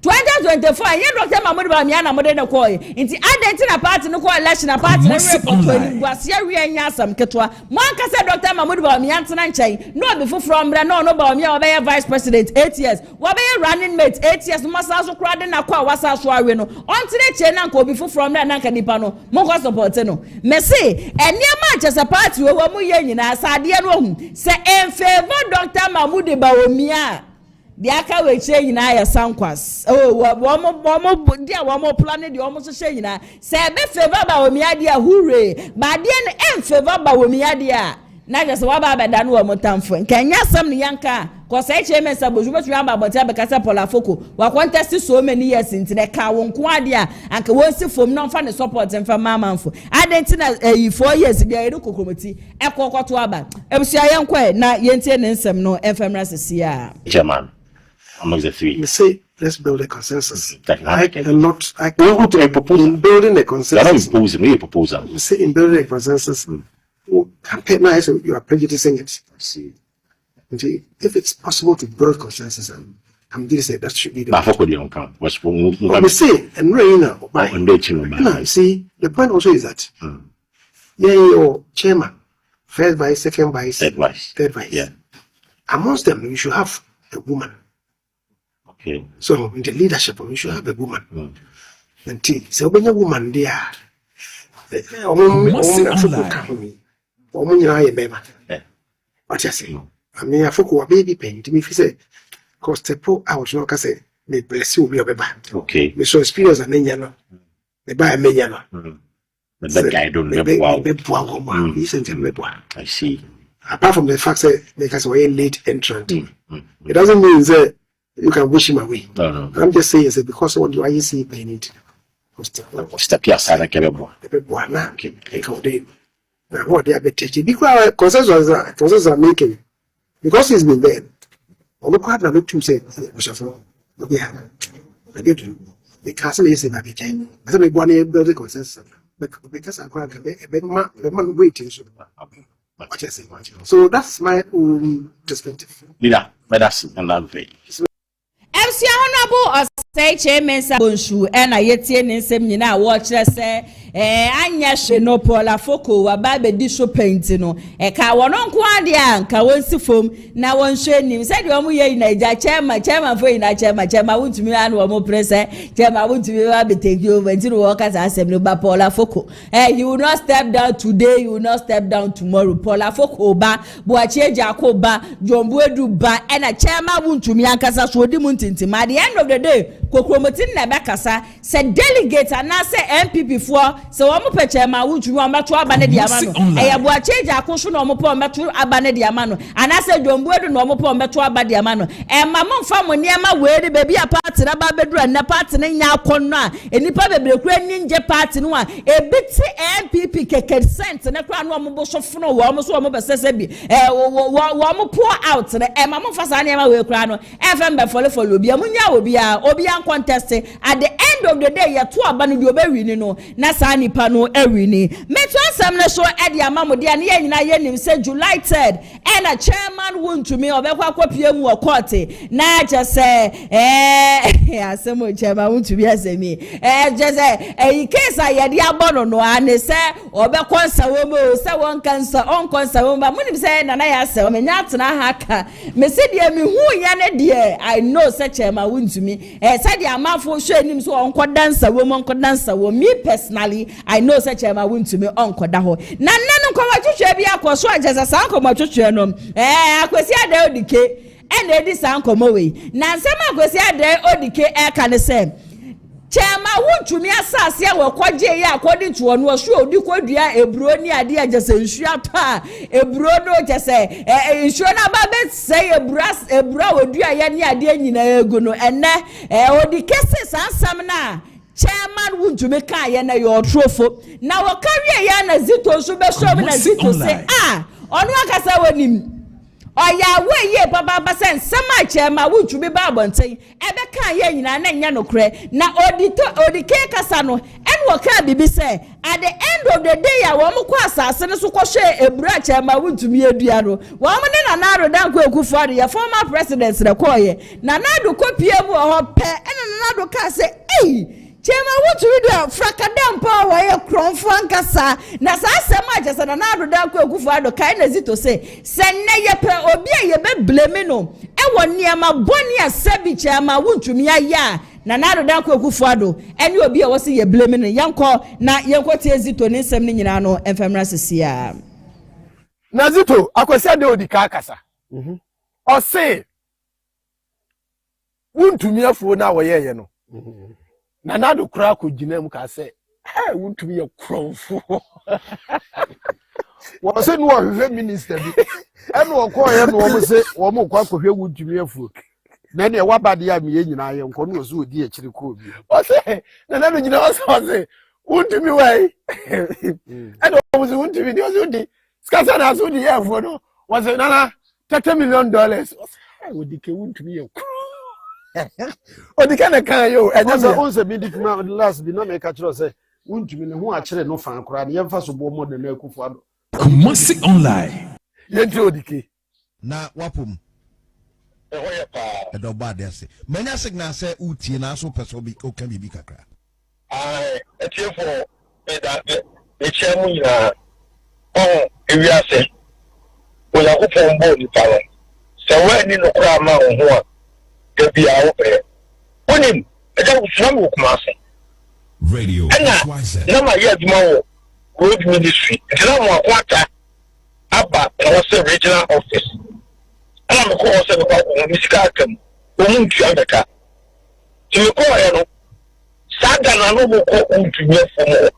2024 ye Dr. Mahmoud ba mi na mode ne koy nti adenti na party no ko election na party na report ni buase wi anya asam ketwa mo anka se Dr. Mahmoud ba mi antena nkyɛn no obi from bra no ba mi obey vice president 8 years obey running mate 8 years mo sa so kura de na ko wasa so awe no ontene Kyei na ko obi from bra na nka nipa no mo ko support no me say eniema achese party wo mo ye nyina asade no hu se en favor Dr. Mahmoud ba omi a Diaka we Kyei nyina ya sankwas wo dia wo plan de wo so hye nyina se be favor ba omi ade a hurray ba de ne en favor ba omi ade a na je se wa ba da no wo tamfo nkanya sam ne yanka ko se Kyei Mensah boju betu amba bota be kasa Paul Afoko wa contest so many years ntine ka wo nko ade a anka wo si fom no mfa ne support mfa mamanfo adenti na 4 years bia ere kokromoti ekokoto aba ebusia yenkwa na yentie ne nsem no emfamra sesi a Chairman among the three. You say, let's build a consensus. I cannot propose in building a consensus. You proposal. You say in building a consensus, you are prejudicing it. See, if it's possible to build consensus, I'm going to say that should be the we say, and now, see, the point also is that your chairman, first vice, second vice, third vice. Yeah. Amongst them, you should have a woman. Okay. So in the leadership, we should have a woman. Nti se obenya woman dia. Nyina ye bema. What you say? I mean, I forgot baby pain to me. If you say, "Cause the poor out," no, say, "Me bless you, be a baby." Okay. Me so experience and then you know, me buy a million. The guy don't know. I see. Apart from the fact that because we're late entrant, it doesn't mean that you can wish him away. No. I'm just saying that because what you are see paying it. Step your side like a boy. Now what they are taking because consensus are making because he's been there. On the part of the two say, yeah, I get you. The castle is in a bit. I think one year building consensus because I can't a man waiting. So that's my own perspective. Leader, but that's another thing. MC Honorable Osei Mensah Bonshu and I yet in some Nina watch us Anya Sheno Pola Foko, a baby dish painting. A car one on Quadia, Kawansi foam, now one shame said you are in a chairman for in a chairman went to me and one more presser, chairman went to me take you when you walk as I said, Paula Foko. You will not step down today, you will not step down tomorrow. Paula Foko, Boakye Jacoba, John Bueduba, and a chairman went to me and Casa Swodimunt. At the end of the day, Kokomotin Nebekasa said delegates and now say MPP for so I'm a chairman which you are Matu Abane Diamano. I have watched a cushion or Mopo Matu Abane Diamano. And I said, John Boyd no Mopo Matu Abadiamano. And my mom found when Yama where the baby apart and about bedroom and a part in now corner. And the probably ninja part in one. A bit MPP can sense and a crown one bush of no almost one of Sebi. One pour out and my mom for Sanya will crown. FM for Lubia Munya will be Obian contested. At the end of the day, you're two abandoned your berry, no, Nasani Pano Erini. Metro Samna show Edia Mamodia Yen said July 3rd, and a chairman won to me or Bequapium or Cote. Now just say, some chairman won to be as me. Just in case I had Yabono, no, and they say, or Bequansa woman, so one cancer on concert, but when say, and I asked him, and that's not haka. Messidia me who yan dear, I know such a man won to me. Said the amount for showing him so on could dance a woman could dance a woman. Me personally, I know such a man won to me on Kodaho. Nano come to Shabia, because I just a sound come to Chernum. I could see a decay, and they did sound come away. Nansama could see a day or decay air can say. Chairman won to me as Sasia or Quadia according to one was sure you could a brony idea just a shapa, a brono just say, Shona Babet say a brass, a brow, do any idea in a guno, and or the cases are some now. Chairman won to make Kayana your trophy. Now a career yana Zito should be showing a Zito say, on Wakasa when him. Oya we ye papa sen sama chairman won to be babonten. Ebeka ye nyina na nya no kre na odike kasa no en wo ka bibi say at the end of the day ya wo mko asase ne so kwohwe ebura chairman won to be adua no wo mo ne na naro dan ko ekufu ade ya former president re koye na nado kopie mu ho pe en na nado ka say Chairman, what you do? Fracadam power, your crown francasa. Nasa sema just an another dark good kind as it to say. Send ye per obia ye be blamino. E one near my bonia sebi chairman won't to me a ya. Nanado dark good and you be a was ye blaming a young call. Na yanko tezito in 7 years and femrasia. Nazito, I could say the carcassa. Or say, won't to me a fool now, you know. Nanado kura ko gina mu ka say hey want to be a crown for Wa say no hwe minister bi e no ko ye no mo say wo mo kwa hwe want to be a fool na ne wa bade ya me nyina ye nko no so odi akiri ko bi o say nanado gina o say want to be why and o say want to be o di skasa na so di ye for no was say nana $30 million o say hey odi ke want to be a o di kana kan yo enya so on se bindi kuma last bi na me ka kiro say untumi ne ho a kire no fan kora ne yemfa so bo mo de na akufu ado Kumasi online yenti odike na wapom hoye pa edo ba de ase manya signal say utie na so person bi o kan bibi kakra etie for e chemu ina ewiase o ya ko pombo ni palo se we ni no kra ma ho a Gabia open. Unim, a job from Kumasi. Radio. Nama ye adwuma road ministry. Tina mo akwata aba na regional office. Ana me ko se ko misika akam. Omu ntua beka. Ti me ko ya no. Saga na no mo ko ntua fomo.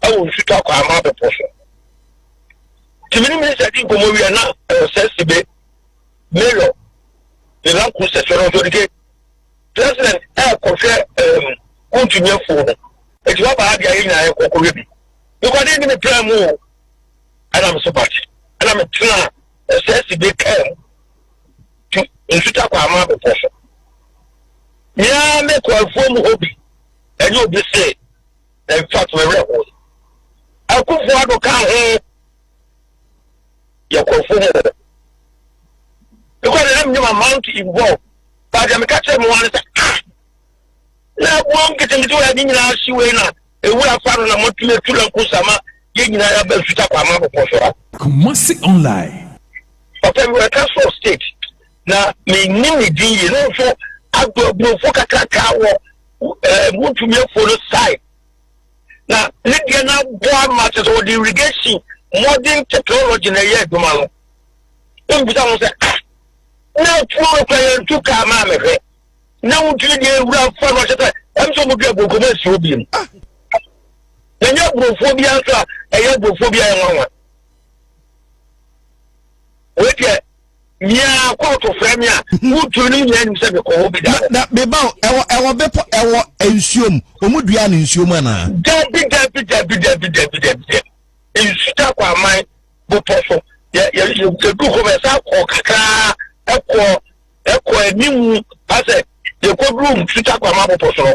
Awu nsuta kwa ama be poso. Ti me ni se di ko mo wi na sensibe. Melo. The land concession authority. President confirm ntua fomo. It's what I have in a cocoa. You got in the plan more, and I'm so much. And I'm a trainer, says the big camp to Insuta Kwama person. Yeah, make a form hobby, and you'll be say, in fact, we're real. I could for the car, you're conformed. Because I'm your amount involved, but I'm catching one. Na won get into a thing na shi we na e wo afa na motule tula kusama ye nyina ya ba fita kwa ma ko so Kumasi online. Papa we ka so state na me ni din ye no so agbo fo kakaka wo mutumi follow side na le dia na boa matches or the irrigation modern technology na ye do ma no o bi ta mo se na tuo ko tu ka ma me he na wutiri de wura fa no cheta am so mo bia boko ma si obi mu na nya brofobia so e brofobia e nwanwa wetie nya ko to frame a wutiri ni nya ni se be ko obi da na be ba ewo bepo ewo ensuom omudua ne ensuom ana dabi ensuta kwa mai bo poso ye du ko me sa ko kakra eko animu ase ye ko room tuta kwa mabopo so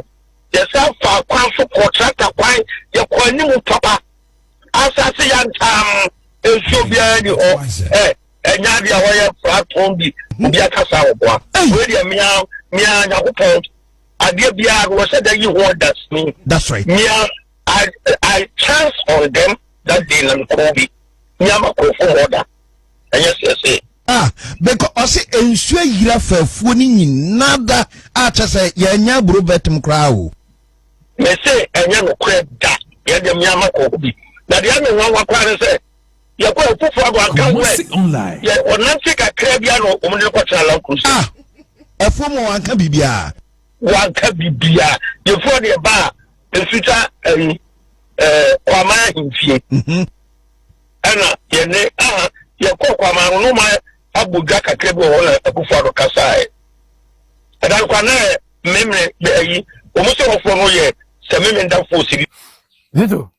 ye sa fa kwa so contractor kwa ye ko ni mu papa asase ya ntam enso bia ni ho enya bia wo ye platform bi bia kasa wo boa we dia mia nyakopon ade bia wo said that you want that me that's right mia I chance on them that day na ko bi mia makofo order yes because ose ensu yira fafuo ni nyinada a chese ya nya bro betem kra o me say enya no kra da ya dem ya mako bi na dia me nwa kwa ne say ya ko fufu agwa kan we online ya onanti ka kra bia no o mo ko tra la cruise efo mo wanka bibia ye for the ba ensuta kwa ma himfie ana ye ne ye ko kwa ma no ma abuga kakebe wona akufado kasae adan kwa na memre beyi o mo se ofo no ye se memre nda fo siri Zito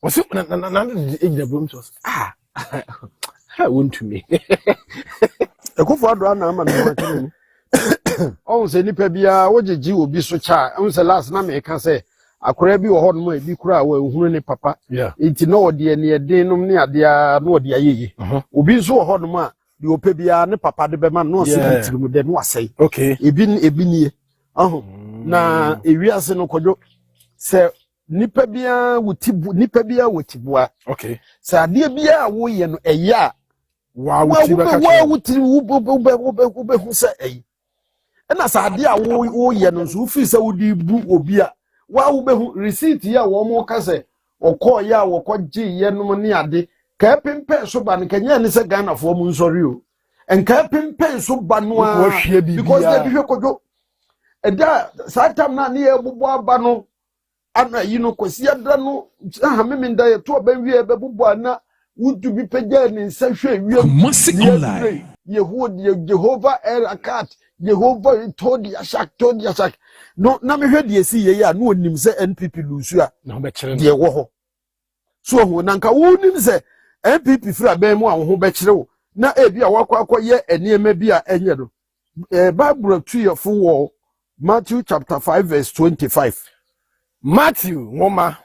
wasi na ejidabro mtos ha won't me akufado na ama me wakene on se nipa bia wogegi obi so cha on se last na me ka se akora bi wo ho no ebi kura wa ehunu ne papa enti no ode ne eden nom ne ade a no ode ayeye obi so wo ho no a di opebia ne papa de bema no se tirimu de no asai ebi nie na ewiase no kodwo se nipa bia wotibua se ade bia wo ye no eya wa wotiri ube hu se eyi ena se ade a wo ye no so fi se wodi bu obi a wa ube hu receipt ya wo mo ka se okọ ya wo ko gi ye no ne ade ka pempe so ba ne kanya ne se Ghana fo mu nsori o enka pempe so ba no a because they be kojo eda satam na ne ebubo aba no ana yi no kwasi adra no ha memenda ye to ba wie be bubo na wudu bi pegya ne nsa hwe wie online Jehovah Erakat Jehovah told Yashak no na me hwe de esi ye ya no onim se NPP lusu a na be kire de wo ho so ho na nka wonim se NPP fra ben mu a ho be kire wo na ebi a wakwa ye eniema bi a enye do Bible 2 of war Matthew chapter 5 verse 25 Matthew ngoma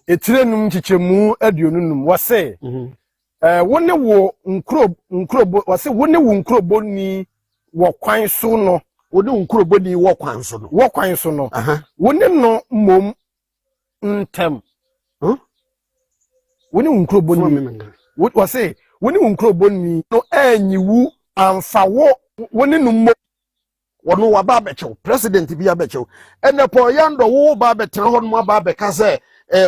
etirenum chichemu aduonunum wase wone wo nkrobo wase wone wo nkrobo ni wo kwan so no wone nkrobo ni wo kwan so no wone no mom ntem wone nkrobo ni wase wone nkrobo ni no anyiwu amfa wo wone no mo wono wa ba bechew president bi abechew ene po yando wo ba betre ho no ba be ka say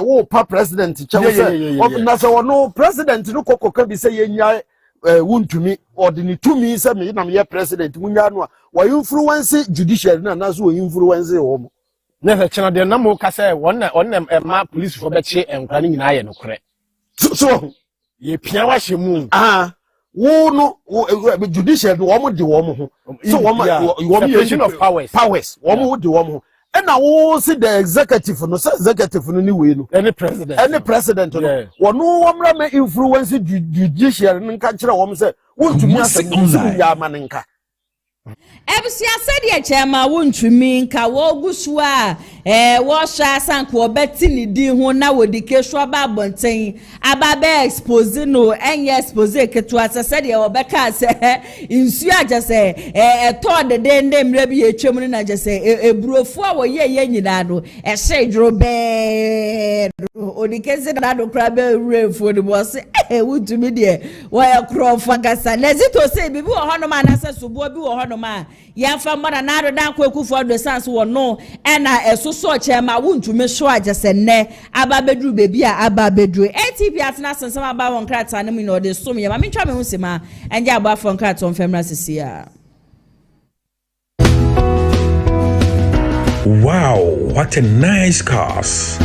wo pa president chew say na say wono president no kokoka bi say yenya wuntumi ordinary tumi say me na me president munya no wa influence judiciary na so influence wo mo na fe chena de na mo ka say won ma police for beche enkra ni nyina ye no kore so ye pia wa hye wo no judiciary wo mo de wo mo ho so wo mo of powers wo mo de wo mo ho and wo see the executive no say executive no ni we no any president no wo no wo mra me influence judiciary nka kire wo mo say wo ntumi asem ya ma nka Ebusia said ye chema wuntumi nka wo gusu a wo sha sanko obeti ni di ho na wodi kesu aba abonten aba be expose no enye expose ketu asa said ye obeka se insu aja se to de de mre bi etwem na aja se eburofu a wo ye nyina do se dro be odikeze na do kra be refu ni bo se wuntumi de wo ye krofa gasa nezito se bibi wo hono ma na se sobo bi wo hono ma ya fa mara na do dan kwekufo do sans wo no na esoso chema wuntume so agese ne aba bedru bebi a aba bedru ATP atena sensama aba won krata ne mu no de som ye ma mentwa me hu sema enje aba fo krata on femra sisia. Wow, what a nice cars.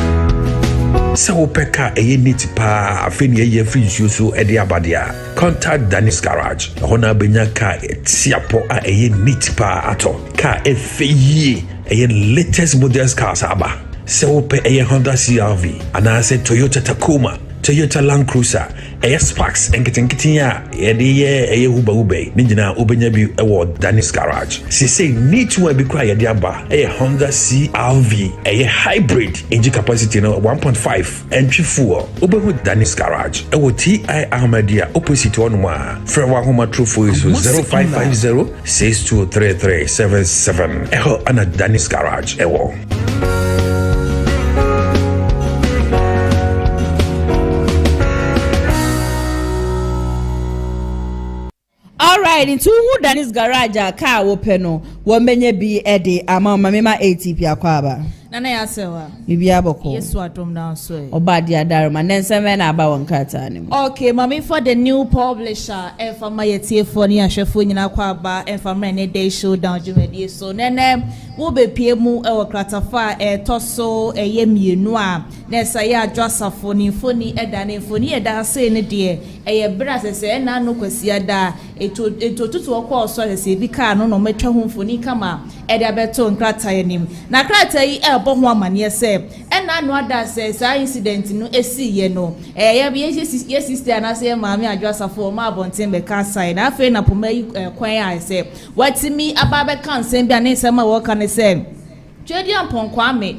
So peka eye niti pa afeni eye free so edi abadia. Contact Danis Garage. Hona benya ka tiapo a eye niti pa ato. Ka efeye eye latest models cars aba. So pe eye Honda CR-V. Anase Toyota Tacoma, Toyota Land Cruiser, eye Sparks enketenketin ya eye huba ube. Ninjina ubenya bi ewo Danis Garage. Si say need to be kwa yedi aba eye Honda CR-V, eye hybrid engine capacity no 1.5 entry fuel. Ubehu Danis Garage. Ewo TI Ahmadiyya opposite onwa. Frewa homa true for so 0550-623377. Eho ana Danis Garage ewo. Alright, into who Danis Garage car openo wo menye bi ede ama mama ATP akwaba nana ya sewa bibi aboko yesu atom down so obadi adarma nenseme na aba wonkata ni okay mami for the new publisher for my tie ni ahwefo nyina kwaba for my ne day show down jumedi so nene wo be pie mu e wo kratafa toso yemienu a na say adwasafo ni foni edane foni eda se ne de bra sese na no kwasia da eto tutu okọ so sese bi ka no metwa ho foni kama ede abeto nkrata yanim na krata yi ebo ho amane se na no ada se sa incident no esi ye no ye bi ye sister na se maami adwasafo ma abonten be ka sai na afi na poma yi kwan a se watimi ababe kan sem bia ne nsema wo ka ne se twedi amponkwa me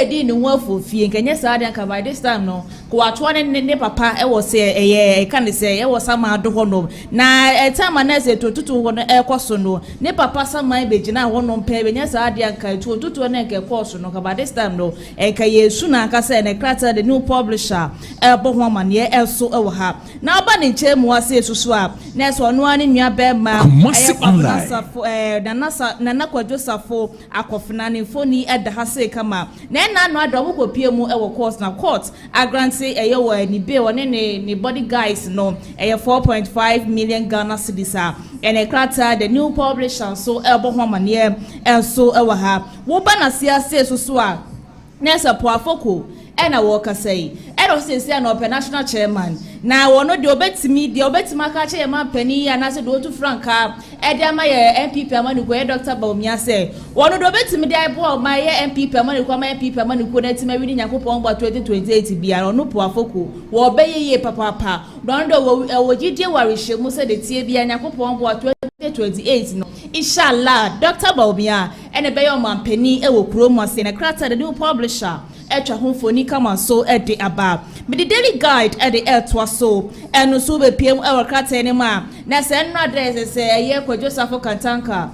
di ni ho afofie nkenye sa de nka by this time no ko atwo ne papa wo se ka ne se wo sama ado ho no na time na se tutu ho no ekoso no ne papa sama be gina ho no mpa be nya sa de nka tutu ne nke course no ka by this time no ka yesu na aka se ne krata the new publisher bo ho amane eso wo ha na aba ne nchemu ase susu a na so no ani nua be ma na na kwadwosafo akofina ne foni eda ha se kama na no ado wo pie mu e wo course na court agrante eye wo ni be wo ne body guys no 4.5 million Ghana cedis a ene krata the new publisher so ebo ho amane so e wo ha wo ba na siase so a na support afoko ena wo ka sei ero se na open national chairman na wono de obetima ka che ma pani ya na se do to franka e de ma ye MPP amani ko Dr. Baumia se wono de obetimi de aibo ma ye MPP amani ko ma MPP amani ko na tima wi ni yakopon gba 2028 bia no po afoko wo beye papa don do wo gidie warishe mu se de tie bia yakopon gba 2028 no inshallah Dr. Baumia ene be yo man pani e wo kromo se na krata the new publisher etwa homfoni kama so ede aba me the daily guide ede etwa so eno so be piem e wakata ne ma na se no address se ye kwadwosafo kantanka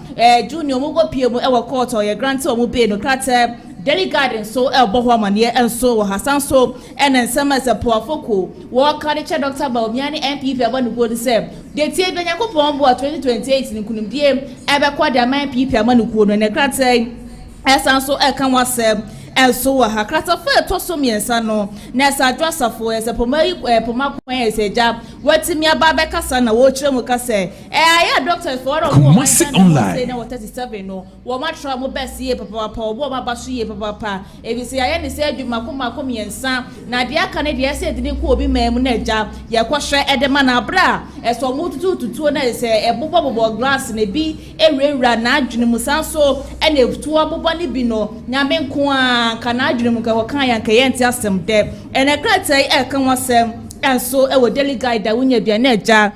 junior mo go piem e wakota ye grant o mo be no krata Delegates so ebo ho amane enso wo Asanso enen sema se poafoko wo kare che Dr. Baumia ni MPP abanu go se de tie be Nyankopon bo 2028 ni kunimdie ebe kwa de aman pipi amanu kuo no ne kratai Asanso eka wasem enso wa hakrata fa to so miensa no na sa dwasafo ese poma kwan ese ja watimi aba be kasa na wo kire mu kasa ya doctor for all say na 37 no wo ma tra mo besi ye papa wo ma ba so ye papa e bi se ya ne se adwuma ko miensa na de aka ne de ese edini ko obi mamu na ja ye kwhwe edema na bra eso mo tutu na ese ebobo glass na bi ewura na adwene mu sanso ene efutu abobo ne bi no nyame nko kana adwene ka hokan ya nka yenti asem de ene kratai eka wasem enso e wo delegate da wunya bia na eja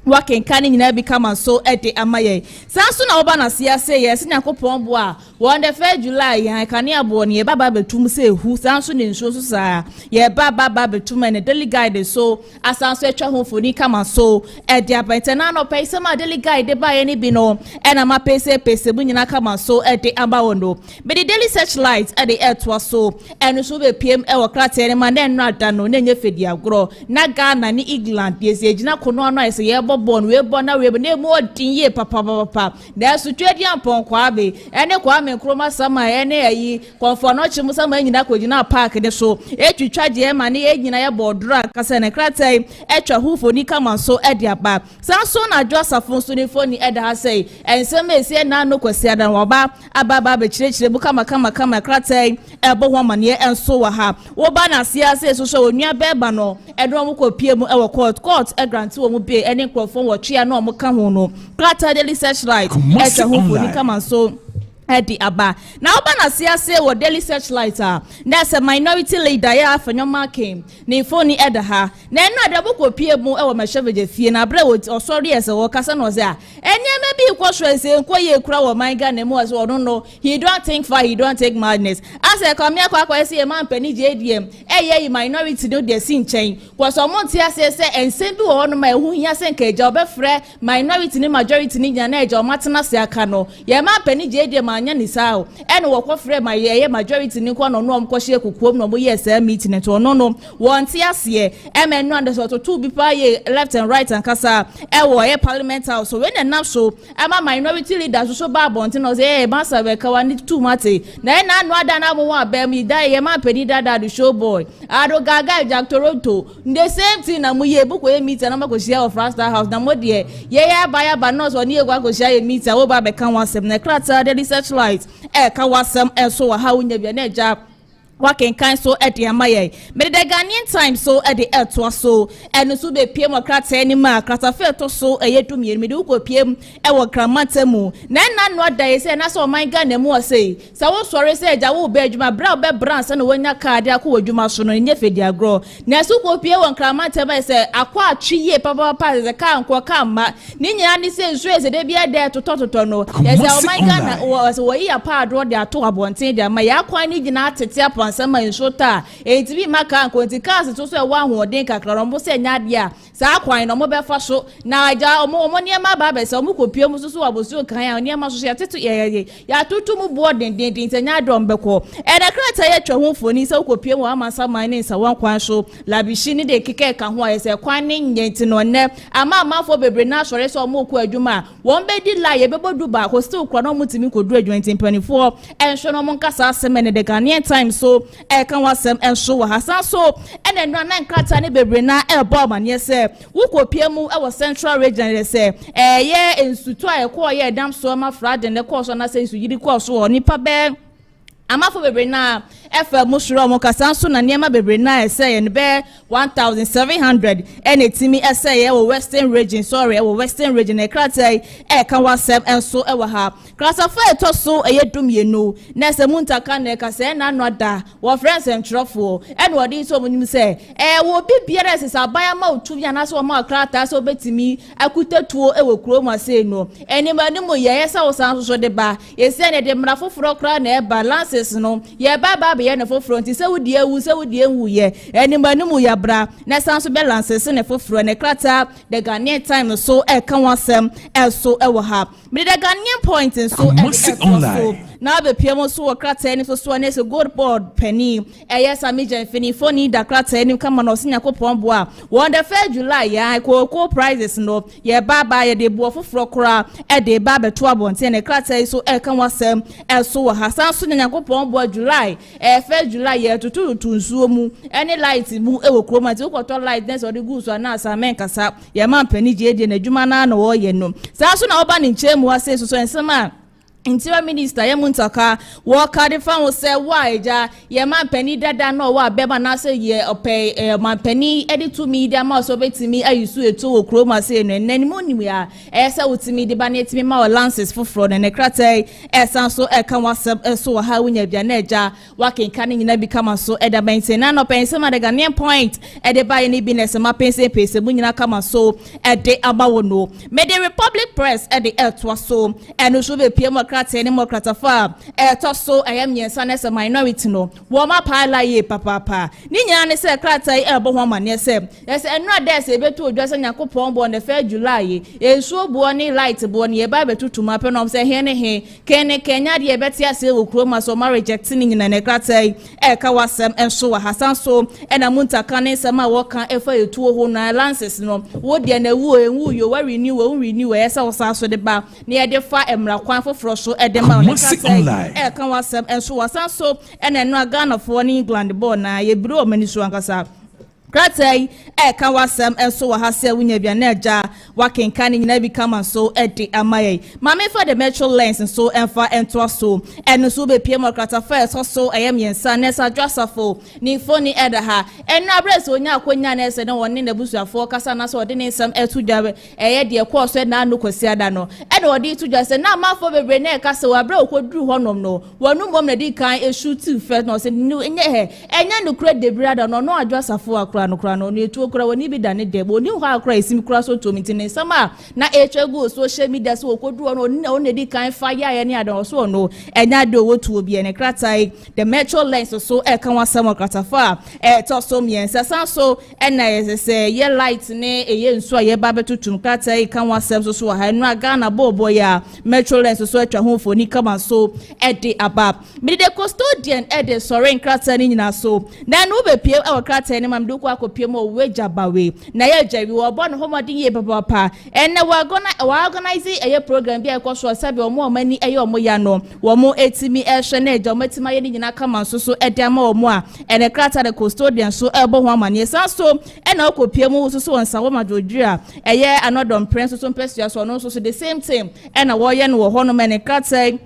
waken kan nyina bi kama so ede amaye sanso na oba na sia se yes Nyankopon bo a on the 1st July ya kan ya bo ne baba betum se hu sanso ne nso so sa ye baba betum ne delegate so asanso etwa hofoni kama so ede abente na no pese ma delegate de ba ye ne bi no ena ma pese bu nyina kama so ede aba wono be the daily searchlight ede etwa so eno so be pm e wo krate ne ma na enra da no na nye fedi agro na Ghana ni England ye se gina kono ano ese ye born we born na we na mu odin ye papa na so twedi ampon kwa be ene kwa me kroma sama ene ayi konfo no chimu sama nyina kogina park de so etwitwa je ma ne nyina ye bordura kasa ne kratai etwa hufo ni kama so ede aba sanso na Joseph so ne foni ede ha sei ensem ese na no kwasi adan woba ababa be chire bu kama kratai ebo ho mane enso wa ha wo ba na siase so onua beba no edo mo kopie mu e wo court e grant wo mu be ene krofo wo twia no mo ka ho no krata daily searchlight etwa hufo ni kama so edi aba na oba na siase wo daily searchlight that's a minority leader ya afanyoma came ne phone eda ha na eno adabo kopie mu e wo mahweje fie na bra wo osori ese wo kasa no ze a enyeme bi kwhwese nko ye kura wo man ga na mu as no no he don't think far, he don't take madness as e come here kwa ese man pani JDM ye minority no de sin chen kwa so mo ti ase se ensem bi wo no ma ehu hia se nka eja obefre minority ni majority ni nya na eja o matena se aka no ye man pani JDM anya ni sao ene wo kwofre ma ye majority ni kwa no no omkohye kukuom no mo yes meeting to no no wonti ase emenu ande so to bi pa ye left and right and kasa e wo ye parliament house so when na so ama minority leaders so ba bonti no say Mensah we ka wani too mate na na anu ada na mo wa ba mi da ye ma pedi dada the show boy ado gaga Jack Toronto the same thing na mo ye buko ye meeting na makohye of Frastar house na mo de ye ba no so ni egwa kohye ye meeting wo ba be kan wasem na krata the research light ka wasem enso wa ha unya bia na eja waken kan so ede amaye me the Ghanaian time so ede eto so eno so be piemokrata ni ma krata fe to so eyedumie me de uko piem e wo kramata mu na no ada se na so man Ghana mu Osei sa wo sore se eja wo be adwuma bra wo be branch na wonya card akọ adwuma so no nye fedi agro na so ko pie wo kramata ba se akọ atwiye papa se ka anko ka ma ni nya ni se nsu ese de bia de tototo no ye se o man Ghana wo yi apa adro de ato abonten de ma ya kwa ni gina atete apa sama inshota etibi maka ankonti cars to so wa hoden kakra rombo se nyade a sa kwan no mo be fa so na aja omo ne ma ba be se omo kopie mu so so abosu kan ya ne ma so ya tetu ya tutu mu board den nya dom be ko e da krata ya twa ho foni se kopie mu amasa man ne sa wan kwan so labishi ni de keke ka ho ya se kwan ne nyenti no ne ama amafo bebre na sore so omo ko adwuma won be di la ye be bodu ba ko still kwan no mutimi ko du 2024 enhwe no mo nkasa asem ne the Ghanaian time so kan wasem enso wa Asanso ene no na nkrata ne bebre na ebo mane se wukopie mu e wo central region se ye ensuto ayeko ye dam so ma frade ne course na se ensu yiri course wo nipa be amafo bebre na efa musuro mo Asanso na niema bebre na ese ye ne be 1700 ene timi ese ye wo western region western region e krata kan wasem enso e wa ha krasa fa eto so eye dumienu na se muntaka na ka se na noda wo friends and trofo ene wodi so munim se wo bibiara se sabaya ma otu bia na so ma krata so betimi akutatuo e wo kuro ma se no ene ma ni mo ye se wo Asanso so de ba ye se ne de mra foforo kra na e balances no ye ba be ye ne foforo nti se wodi ewu ye ene ma ni mo ya bra na Asanso balances ne foforo ne krata the Ghanaian time so kan wasem so e wo ha me the Ghanaian point so na be piemo so krata ni so ne so gold board penny yes amijan fini phone da krata ni kama no se yakopon boa won the 1st July ya ko prizes no ye baba ye de bo foforo kora e de baba to abonte ne krata so e kan wasem e so wa Asanso yakopon boa July 1st July ye tutu nsuo mu any light mu e wo kroma ti ko to light den so de gu so na asamen kasa ye man penny je de na dwuma na wo ye no Sanso na oba ni nchemu ase so ensema Interior Minister Yemuntaka waka de fan say why ja ye man penny dada no wa beba na say ye opay man penny edit to media ma so betimi ayusu eto okroma say no nanimu ni ya say utimi de ba na etimi ma lances foforo ne krate Asanso e kan wasem so ha wunya bia na eja wakenka ne nyina bi kama so eda bense na no pense ma de Ghanaian point e de ba ni business ma pense mu nyina kama so e de abawo no me the Republic Press e de etwa so eno so be piem Democrat fa so ayam yensa na se minority no wo ma pala ye papa ni nya ne se kratai ebo ho ma ne se enu ade se betu odwa se Yakopon bo ne 1st July ensuo bo ni light bo ne ye ba betutu ma pe no se he ne he kene kenya de beti ase wo kroma so ma reject ni nyina ne kratai ka wasem enso wa Asanso na muntaka ne se ma wo kan efa etuo ho na lances no wo de na wu enwu yo wa renew esa wo sa so de ba ne ye de fa emra kwan foforo so edema online kan wasem enso Asanso eno Ghana for England born na ye biro manisu ankasa Kratai kan wasem enso wa hase wunya bia na eja wakenka ni nyina bi kama so edi amaye mame for the metro lens so enfa ento so eno so be piem krata first so ayam yensa nesa dwasafo ni phone eda ha eno abrese onya akonya na ese na woni na busuafo kasa na so de ne nsam etu dwabe eye de ko so na no kwasi ada no eno odi tu dwa se na mafo bebre na kasa wa bre okoduru honom no wonu mom na di kan e shoot first no se ni enye he enya no kra de brada no no adwasafo akra no ni etu okra woni bi dane debo ni ho akra esim kra so to mitine sama na echegu social media so okoduru no oni di kan fire ya ni ada so no enya de wotu obi ene kratai the metro lens so kan wasam kratafa to so miensa Sanso na se ye light ne ye nso ye ba betutum kratai kan wasam so ha enu Ghana bobo ya metro lens so atwa ho foni kama so de abab me the custodian de sorin kratai ni nyina so na no be pie e kratai ni mamdu ko akopie mo weja bawe na ye jawi wo bon homodin ye papa enne wa organize a program bi ekoso sabe omo mani eye omo ya no wo mo etimi ehwe na eja omatima ye ni nyina kama so de ama omo a ene kratai the custodian so ebo ho amane Sanso ena akopie mo so wonsa wo madodua eye anodom prince so mpesua so no so the same thing ena wo ye no wo ho no mene kratai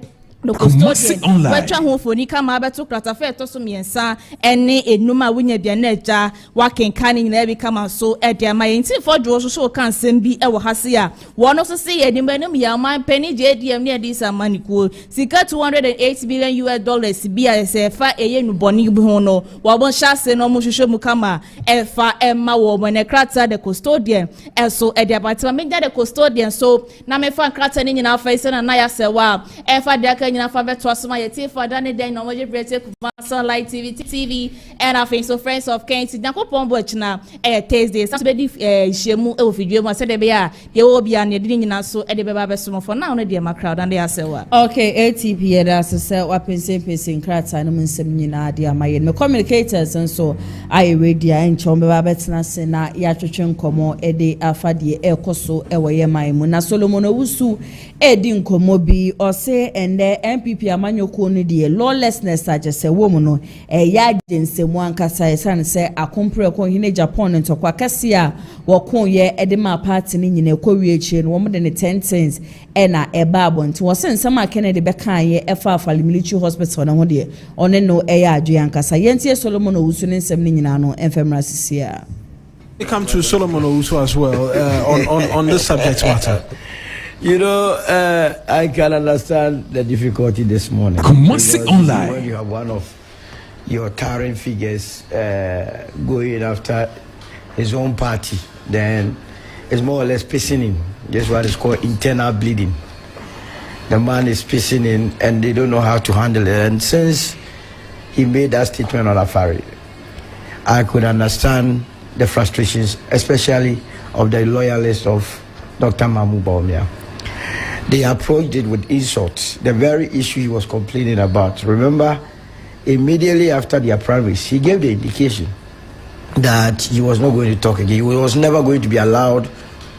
no custodian wetwa ho foni kama abeto kratafa to so miensa ene enuma wunya bia na eja wakenka ni nyina bi kama so ede ama yenti fodwo so kan sem bi e wo hase a wono so se ye nimanum ya man penny JDM ne edi samanikuo sika $208 billion bi a se fa eye nu boni bi ho no wo bon shase no mo hwehwe mu kama e fa emma wo mo ne krata the custodian eso ede abatima me the custodian so na me fa krata ni nyina fa ise na ya se wa e fa de nyina fa beto asoma yeti fa dane den no moje brete Kumasa Light TV and I think so friends of Kyei Yakopon bo china Thursday so be di hyiemu e ofidwe mo se de be ya ye wo bia ne de nyina so e de be ba beso for now no de ma crowd and they asewa okay ATP ye da se wa pensen krata no nsem nyina de amaye me communicators nso ai radio en chom be ba betena se na ya twetwe nkomo e de afade e koso e wo ye mai mu na Solomon Owusu e di nkomo bi ose ende MPP amanyoko no de lawlessness agese wo mu no ya jensemu ankasa esan se akompre ko hine Japan ntokwa kase a wokon ye edema party ni nyina ekɔwie chie no wo de ne 10 cents na eba abonti wo sensem a Kennedy beka ye efa afale military hospital na ho de one no ya adwe ankasa yentie Solomon Owusu ne nsem ni nyina no emfemra sisia. We come to Solomon Owusu as well on this subject matter. You know, I can understand the difficulty this morning. Online. When you have one of your towering figures going after his own party, then it's more or less pissing in. That's what is called internal bleeding. The man is pissing in and they don't know how to handle it. And since he made that statement on Afari, I could understand the frustrations, especially of the loyalists of Dr. Mahmoud Bawumia. they approached it with insults. The very issue he was complaining about. Remember, immediately after their primaries, he gave the indication that he was not going to talk again. He was never going to be allowed,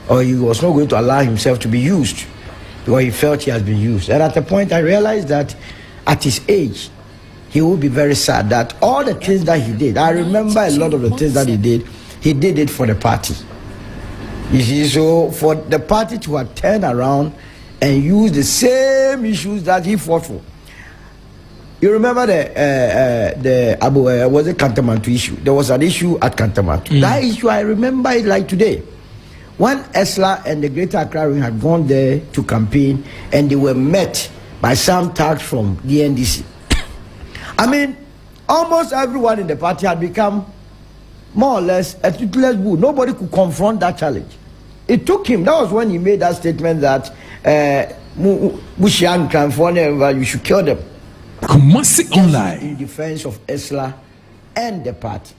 or he was not going to allow himself to be used, because he felt he has been used. And at the point, I realized that at his age, he would be very sad that all the things that he did, I remember a lot of the things that he did it for the party. You see, so for the party to have turned around and use the same issues that he fought for. You remember the was it Kantamantu issue? There was an issue at Kantamantu. That issue, I remember it like today. When ESLA and the Greater Accra Region had gone there to campaign, and they were met by some tags from the NDC. I mean, almost everyone in the party had become more or less a toothless bull. Nobody could confront that challenge. It took him. That was when he made that statement that you should kill them. Online In defense of ESLA and the party.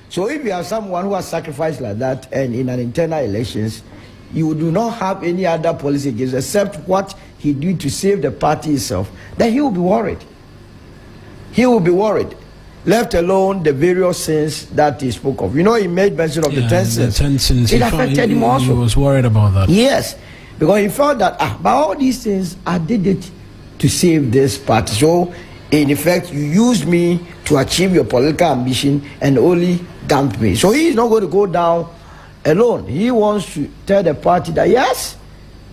So if you have someone who has sacrificed like that, and in an internal elections, you do not have any other policy against except what he did to save the party itself, then he will be worried. He will be worried. Let alone the various sins that he spoke of. You know, he made mention of the 10 sins. It affected him also. He was worried about that. Yes, because he felt that by all these things, I did it to save this party. So, in effect, you used me to achieve your political ambition and only dumped me. So he is not going to go down alone. He wants to tell the party that, yes,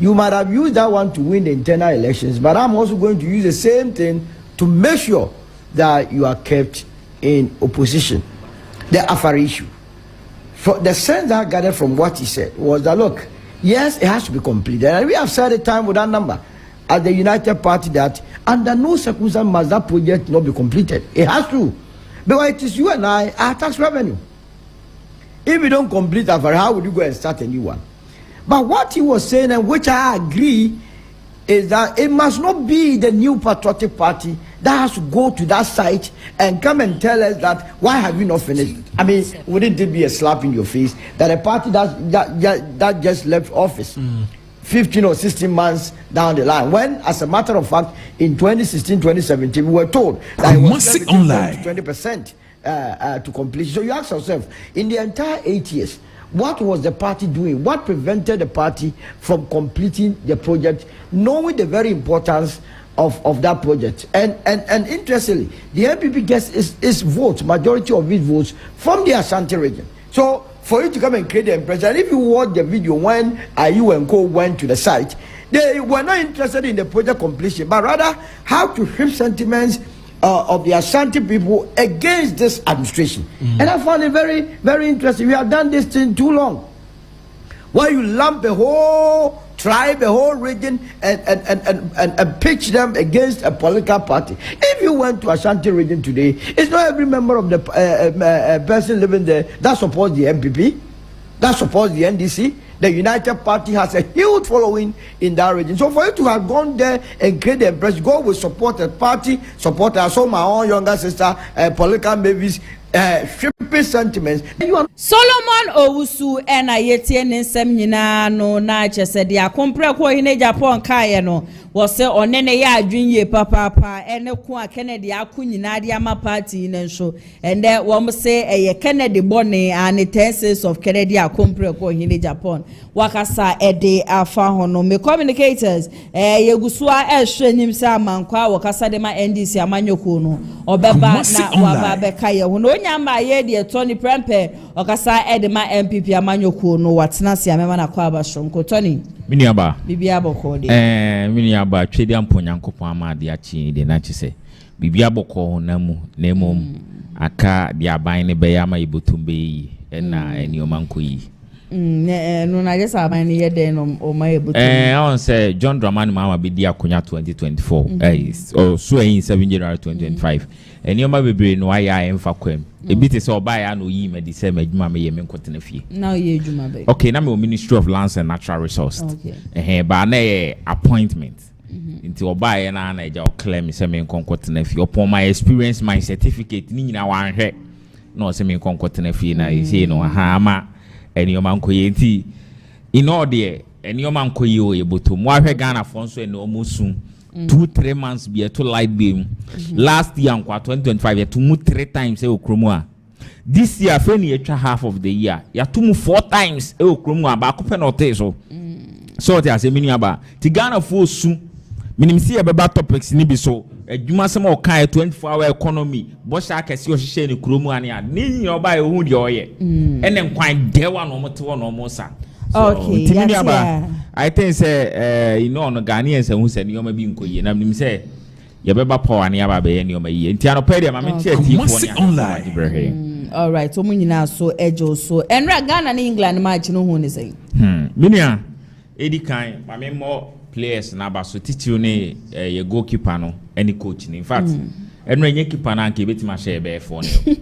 you might have used that one to win the internal elections, but I'm also going to use the same thing to make sure that you are kept in opposition. The Afar issue. For the sense that I gathered from what he said was that, look, yes, it has to be completed. And we have said a time with that number at the United Party that under no circumstance must that project not be completed. It has to. Because it is you and I, our tax revenue. If you don't complete Afar, how would you go and start a new one? But what he was saying, and which I agree, is that it must not be the New Patriotic Party that has to go to that site and come and tell us that why have you not finished? I mean, wouldn't it be a slap in your face that a party that just left office 15 or 16 months down the line, when, as a matter of fact, in 2016, 2017, we were told that it was 20% to completion. So you ask yourself, in the entire 8 years, what was the party doing? What prevented the party from completing the project, knowing the very importance of that project? And interestingly, the NPP gets its votes, majority of its votes, from the Ashanti region. So for you to come and create the impression, and if you watch the video when IU and Co went to the site, they were not interested in the project completion, but rather how to shift sentiments of the Ashanti people against this administration. And I found it very, very interesting. We have done this thing too long. Where you lump a whole tribe, a whole region, and pitch them against a political party. If you went to Ashanti region today, it's not every member of the person living there that supports the MPP, that supports the NDC. The United Party has a huge following in that region. So for you to have gone there and create the impression, go with support a party, support I saw my own younger sister, political babies, shipping sentiments. Solomon Owusu and Ayeti Nsem nyina no na chese dia kompre ko hine Japan kae no wo se onene ya adwinye papa ene ko a Kennedy akunyina dia ma party ne nso ende wo mo se eye Kennedy bone and 10 says of Kennedy kompre ko hine Japan wakasa ede afa hono me communicators yegusua ehwenyim sa mankwa wakasa de ma NDC amanyoko no obeba na waba kae hono nyamba ye de Tony Prempe okasa edema MPP amanyoko no watena sia mema na kwa abashom ko Tony miniaba bibia boko de miniaba twedi amponyankopon amade achi de na chise bibia boko na mu na emom aka de aban ne be ya ma ibotumbe yi na eniomanko yi no na just aban ne ye de no o ma ibotumbe I want say John Dramani Mahama be dia konya 2024 so in 7 January 2025 enioma bebre no aya emfa kwam ebite se oba ya no yi medi se madwuma me ye me nkotena fie now ye adwuma be okay na me Ministry of Lands and Natural Resources ba na appointment into oba ya na eja o claim se me nkotena fie upon my experience my certificate ni nyina wan hwe no se me nkotena fie na say no ha ama enioma nkoye nti in all there enioma nkoyi o yeboto mo ahwe Ghana for nso ene omusum 2-3 months be to light beam last year nkwa 2025 ya to mu 3 times e okromu a this year fe ni etwa half of the year ya to mu 4 times e okromu a ba akopɛ na ɔte so te ase mini aba ti Ghana for su minim si ebeba topics ni bi so adwuma sema o kan 24-hour economy bo sha akese o hihye ni kromu ane a ni nyi oba ehun de oye ene nkwan dewa no mote wo no mo sa okay mini aba I think say you know no Ghanaians who say ni o ma bi nkoye na minim say yebeba power ne aba be ni o ma yi nti anopa dia ma me che ti fo ne all right so mun nyina so ejo so enra Ghana na England match no hu ne say minia edi kan ma me mo players na ba so titiw ne ye goalkeeper no any coach in fact enra nye keeper na nke betima share be for ne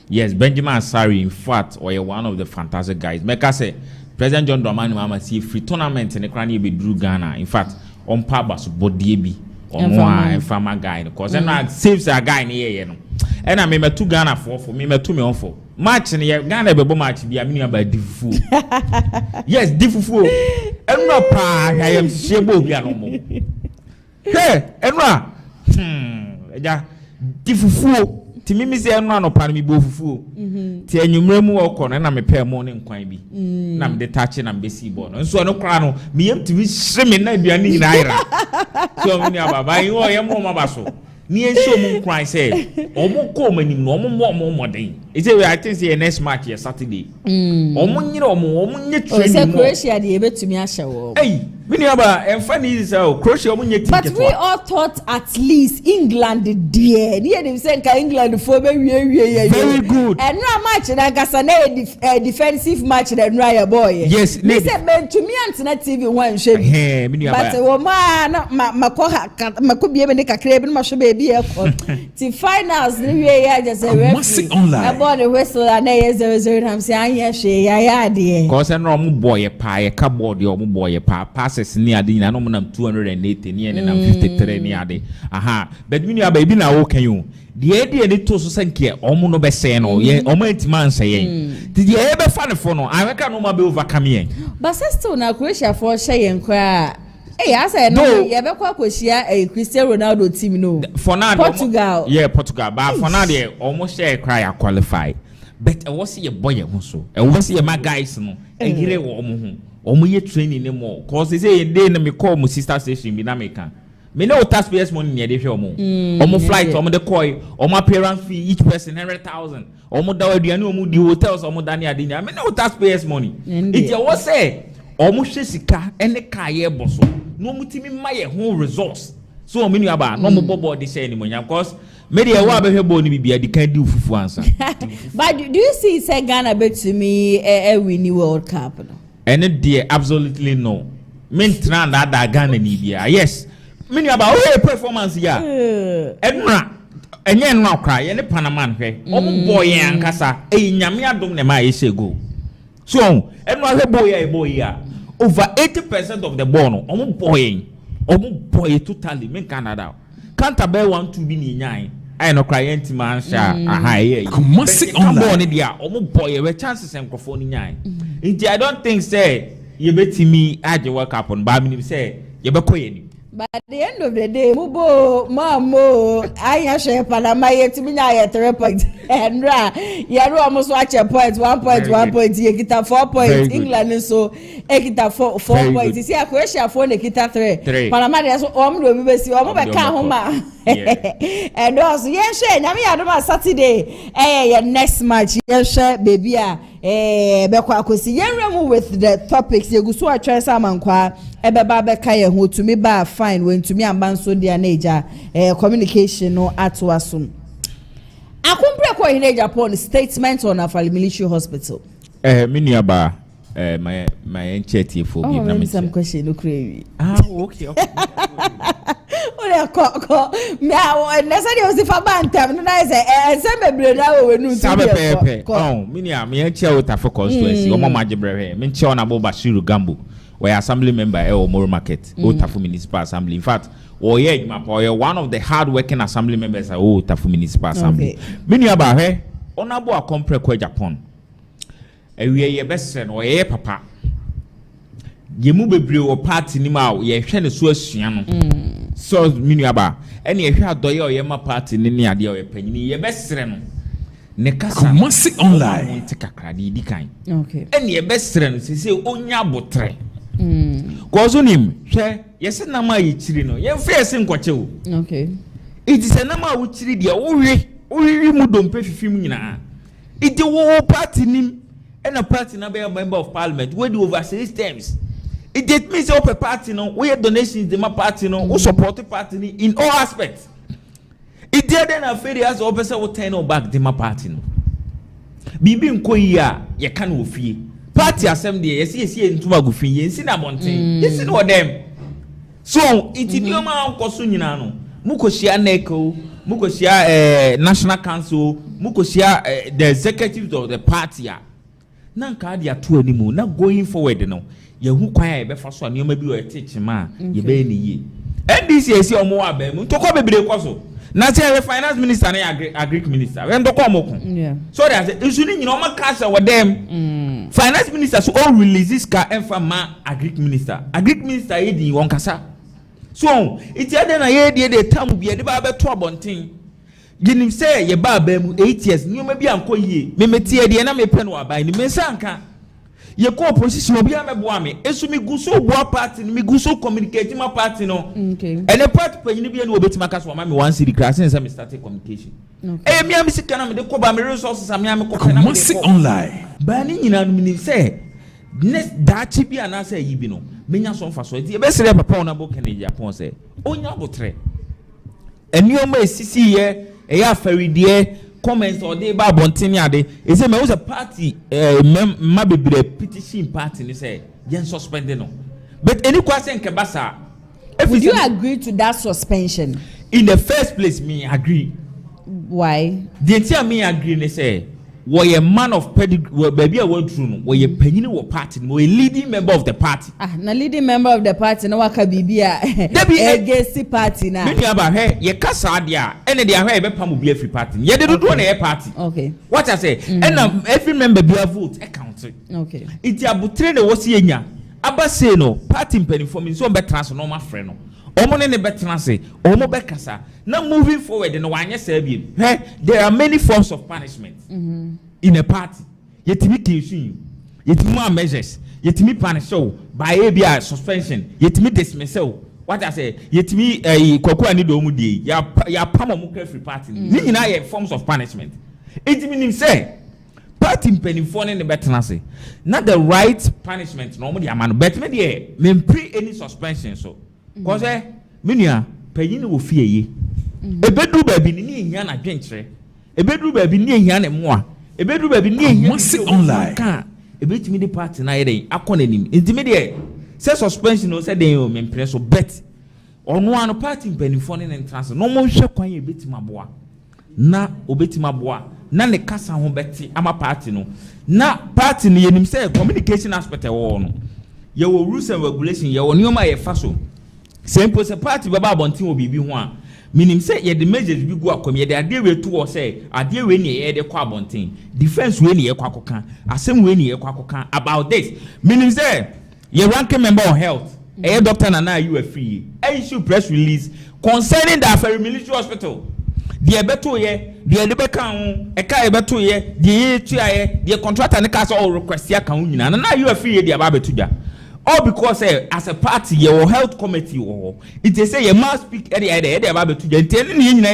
yes Benjamin Asari in fact or one of the fantastic guys make I say President John Dramani Mama see free tournament in the crane be drew Ghana in fact on paba so body bi on one farmer guy because enra saves a guy ne no and I me two Ghana for me me two me on for match in Ghana be bo match bi amini about difufu yes difufu enra pa I am shebo bi anomo hey enra ja difufu ti mimi se enra no pa mi bo fufu ti enwumre mu okọ na me pa mo ne nkwan bi na me de touch na me si bo no nso no kra no me yem ti bi hye na aduane ni naira so me ni ababa yi o yem mo mabaso ni enso mu nkran say omo ko manim no omo modern is it I think say next match is Saturday omo nyire omo nye training so Croatia dey ebetumi ahye wo hey me ni aba emfa ni say Croatia omo nye ticket but we all thought at least England there near them say ka England for be wie very good and no match na gasa na defensive match na no ya boy yes me say bentumi antena TV wan hwe me ni aba but wo ma na mako bie me ne kakra bi no mahwe be ti finals ni wie ya just a referee about the whistle and 0-0 I'm saying ya de cause no omo boy pa ye ka board ye omo boy pa passes ni ade na no mo nam 280 ni ene nam 53 ni ade aha but me aba bi na wo kan you de ni to so sanke omo no be say no ye omo antiman say ye ti ye be fa ne fo no aweka no ma be overcome ye but still na Croatia for share yen kwa I say no ye be kwa kwashia Cristiano Ronaldo team no for now Portugal but for now they almost share cry qualify but I was see a boy who so I was see my guys no and here omo ye training no more cause they say dey na me call my sister station bi na me kan me no taxpayers money near dey hwe omo flight omo the coy omo appearance fee each person 100,000 omo da aduane omo di hotels omo da ne ade me no taxpayers money it was say omo hwe sika ene ka ye boso no mutimi maye ho resource so menu aba no mo bobo de say ni monya because media wa be hwebo ni bibia di kan di ufufu ansa but do you see say Ghana bet to me win World Cup no and there absolutely no men trend that Ghana ni bia yes menu aba o performance ya enra enye enra kra ye ne Panama hwe omo boy ankasa nyame adom ne ma ye say go so enra hwe boy ya over 80% of the ball no omo boy totally men Canada can't bear 1-2 bi ni nyan I no cry enti man sha aha ye come on dia omo boy we chances enkofo ni nyan nti I don't think say ye betimi age work up on ba minim say ye be koye ni but at the end of the day mubo mamo aya share Panama yetimi nya ye 3 points enra ye ro almost watch a point 1 point ye kita 4 points England so e kita 4 points see Croatia for ne kita 3 Panama dey so omo do bi besi omo be ka ho ma and also ye share nyame ya do ma Saturday ye next match ye share baby a be kwa akosi ye remu with the topics ye guso a try samankwa ebeba be ka ye ho to me ba fine when to me ambanso dia na ija communication no atwaso akompre ko in Agyapong statement on Afali Military Hospital mini aba my chatty for give na some question no crazy okay ole ko me a necessary o si fa bantam no na say bebre na we nu to mini am me chia wota for constituency o mama jebre me chia na bo Bashiru Gambo we assembly member Omoro Market Otafu Municipal Assembly in fact one of the hard working assembly members at Otafu Municipal Assembly mini aba he onabo akompre ko Agyapong ewie ye best no ye papa yemu bebre wo party ni ma ye hwe ne so asua no so minu aba ene ye hwe adoye o ye ma party ni ni ade o ye panyini ye besere no ne kasa Kumasi online te kakra di kan okay ene ye besere no sese onya botre kozo nim hwe ye se na ma ye chiri no ye mfa ye se nkwache o okay it is na ma wo chiri de wo mu dompe fifi mu nyina it wo party nim and a party na be a member of parliament we do over 6 terms. It means up a party no we donations the party no we support the party in all aspects. It did then a fair as officer will turn back the party no. Bibi nkoya ye kan ofie. Party assembly yes ntuma go fi ye nsi na monten. Yes no them. So it idioma nkoso nyina no. Mukoshia neko, mukoshia national council, mukoshia the executives of the party. Na nka dia to animu na going forward no ye hu kwan e be fa so anoma bi o teach ma ye be ni ye ndc esi omo wa ba mu to ko bebre ko so na say finance minister na agric minister we ndo ko omoko so that isu ni nyina o ma cash with them finance minister so all release this car enfa ma agric minister ye di won kasa so it ade na ye de tam bi de ba be to abonten ginim say ye ba ba mu 8 years nyoma bi anko yie memetie de na me pe no aban ni Mensah anka ye ko opposition obi amebo ame esu mi guso bo party ni mi guso communicate ma party no okay ene party panyin bi ene obetima ka so ma me one city class since me started communication okay mi am sika na me de ko ba me resources am ya me ko na me de online ba ni nyina no mi say next dachi bi ana say yi bi no menya so mfa so e be sere papa ona bo Agyapong say onya botre enioma esisi ye eya afaridie comments or they ba bontini ade e say me was a party ma bebre petition party ni say yen suspend no but any question nke basa would you agree to that suspension in the first place me agree why the entire me agree ni say we a man of pedigree baby a word true no we a penyini wo party no we leading member of the party na leading member of the party no waka bibia ЭГYA party na me aba he ye kasa ade a ene de ahwe e be pam obi afri party ye de do na ye party okay what I say and every member be a vote account okay it abutre na wo se enya aba say no party performance so be transfer normal friend no omo ne be transfer omo be kasa now moving forward no wanye say bi there are many forms of punishment in a party yetimi kinsun yetimi measures yetimi punish by ABI suspension yetimi dismiss what I say yetimi kwaku ani do mu die ya pam mo free party ni nyina ye forms of punishment it means say party penifo ne be tenase not the right punishment no mo dia man but me dey me pre any suspension so cause menua panyini wo fie ye ebedu baabi ni ehia na dwenkyere ebedu baabi ni ehia na moa ebedu baabi ni ehia online ka ebetimi de party na yeden akonanim intimi de say suspension no say den o mempre so bet ono an party penifo ne entrance no mo hwe kwan ebetima boa na obetima boa na ne kasa ho beti ama party no na party ni yenim say communication aspect e wo no ye wo rules and regulation ye wo nioma ye fa so simple say party baba abontin obibi ho a minim say ye the measures bi go akom ye the ade we to wo say ade we ni ye de kwa abontin defense we ni ye kwa kokan asem we ni ye kwa kokan about this minim say ye ranking member of health doctor Nana you free issue press release concerning the Afari military hospital the beto ye the debeka ho e ka beto ye the tua ye the contractor ne ka so all request ya kan nyina na you free the aba beto ja all because as a party your health committee it say you must speak area about to get any nyina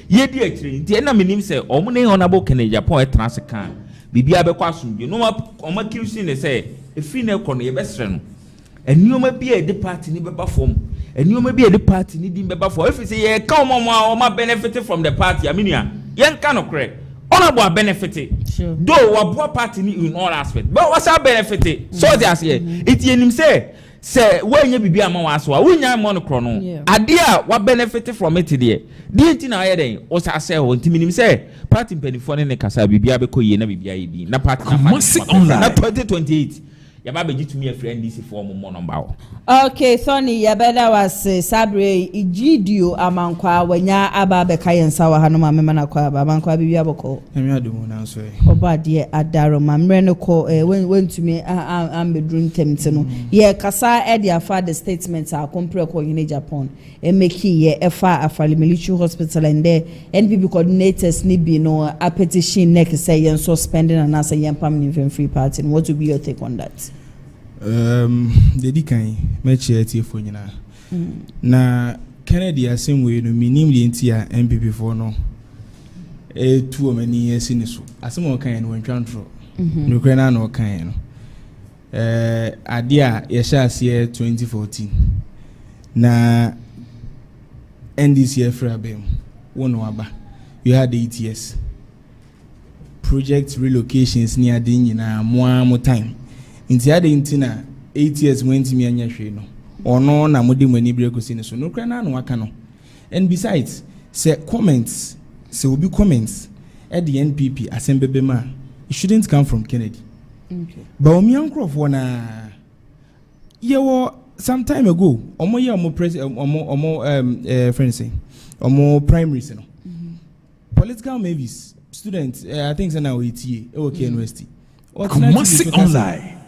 ye di akire nti na menim say omo ne honorable Agyapong trans kan bibia be kwa asumdwe no ma kiusi ne say efi na ekono ye besre no enioma bi e de party ni beba form enioma bi e de party ni di beba form if say ye ka omo benefit from the party aminia yen ka no correct honorable benefit sure though wa party ni in all aspects but what's our benefit so they say it yenim say when you be ama wa so we nya mo no kro no ade a wa benefit from it there the nti na ye den o sa say o nti minim say party penifo ne kasa bibia be ko ye na bibia ye bi na party na 2028 yaba be gitu me a friend this for mo number. Okay, Sonny, yabeda was Sabre Igidio amankwa wanya aba be kayensa wa hanu mama na kwa amankwa bibi aboko. Emi adumu na so e. Oba de adaro mamre no ko when to me am bedroom temte no. Ye kasa e dia fa the statements are compare ko in Japan. E make ye efa afali military hospital and there NPP coordinators ni bi no a petition next say yen suspending and as a yen permanent free party. What would be your take on that? Dedi kan mechi etiefo nyina na Kennedy asem we no minim de ntia MPP for no tu o mani asini so asem o kan no wantwantro no krena no kan no ade a ye sha ase 2014 na NDC afrabem wono aba you had 8 years project relocations near de nyina mo time inti ade intina 8 years wenti mi anya hwe no ono na modi mani bre kosi ne so no kra na no aka no. And besides say comments say will be comments at the NPP assembly ma it shouldn't come from Kennedy. Okay. But omi ankro na yewo some time ago omo ye omo president omo friends say omo primaries no political mavis students I think say na OETA okay university online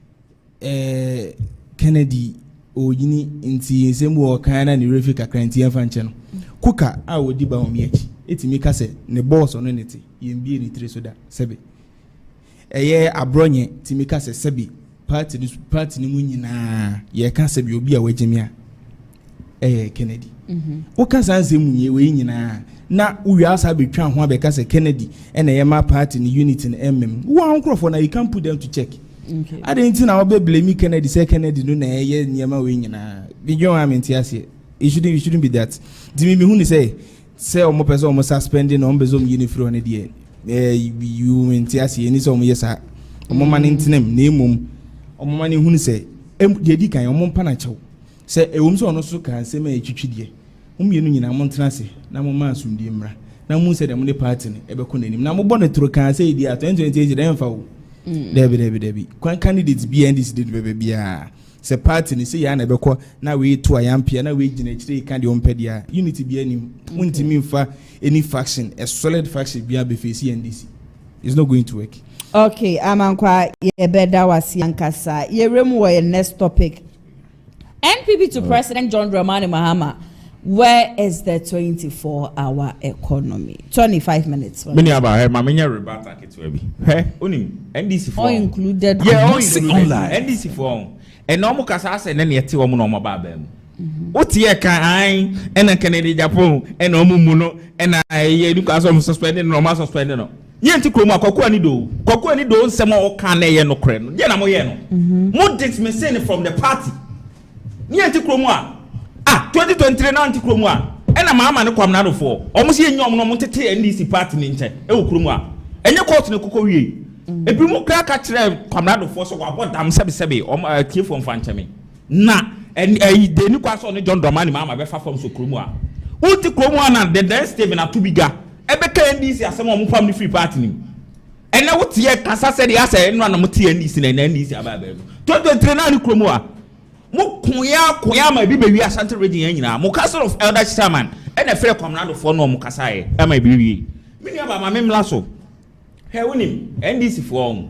Kennedy o yini nti nsemu o kan na ne refi kakra nti emfa nche no kuka a odi ba omi achi etimi ka se ne boss ono neti yembie ni tre soda sebe eye abronye timi ka se sebe party ni mu nyina ye ka se bi obi a wagemi a Kennedy o ka san se munye we nyina na uwi asa betwa ho abeka se Kennedy na ye ma party ni unity na wo ankrofo na you can put them to check. Okay. I didn't know about blaming Kennedy. Say Kennedy no na ye nyama we nyina. Bi jo am entiase. It shouldn't be that. Dimi me hu ni say omo person omo suspending omo bezom unifro na de. You entiase ni say omo yesa. Omo man ntinem na emom. Omo man hu ni say de di kan omo mpa na chew. Say ewom so ono so kan say ma etwitwide. Omienu nyina mo ntena se na mo ma asumdie mra. Na mo say dem ne party ne ebeko nanim. Na mo bo ne tro kan say di 2028 dem fa wo. Debi. Kwan candidates be and this did baby. Se party ni say ya na beko na we to ayampia na we gina chire kan de ompedia unity be any untimi mfa any faction a solid faction be face NDC. It's not going to work. Okay, amankwa ye beda wasi ankasa. Ye remu wa next topic. NPP to President John Dramani Mahama. Where is the 24-hour economy? 25 minutes. Many about her, Mamma Rebata Kitwebi. Hey, only NDC for included. Yeah, online. NDC for and no more Casas and any woman on my babem. What ye can and a Canadian Agyapong and Omumuno and I look as I'm suspended no mass suspended. Yanti Kroma, Cocoani do some more cane no cren. Yanamoyeno. More takes me sending from the party. Yanti Kroma. 2023 na anti kromwa ena mama ne kwam na do fo almost ye nyom no motete NDC party ni nche e wo kromwa enye court ne kokko wie ebi mu kra ka kire kwam na do fo so wa dam sebe tie fo mfa ncheme na de ni kwa so ne John Dramani mama be fa fam so kromwa uti kromwa na the next Steven atubiga e be ka NDC asem o mfam ni free party ni ena wote ye kasa se de asa eno na mote NDC na NDC aba ba 2023 na ni kromwa Mukuya ma bi bewi Asante region nyina mu castle of elder chairman and a fair command for no mu kasae e ma bi mini aba ma memla so he wonim NDC for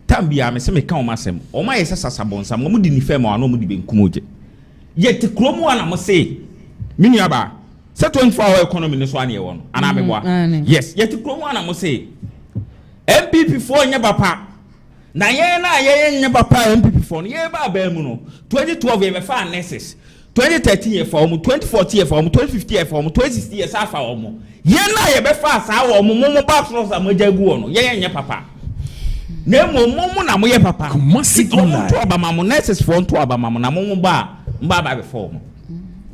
tambia me se me kan o masem o ma yesa sasabonsa mo di ni fem o no mo di benkumoje yet kromu ana mo se mini aba se 24-hour economy ne so ane won ana me boa yes yet kromu ana mo se MPP for nya papa na ye nya papa MPP for ye ba ba mu no 2012 ye be fa nurses 2013 ye for mu 2014 ye for mu 2015 ye for mu 2016 ye sa fa wo mu ye na ye be fa sa wo mu ba so sa mo jagu no ye nya papa na mo na mo ye papa to aba ma mo nurses for to aba ma mo na mo ba be for mu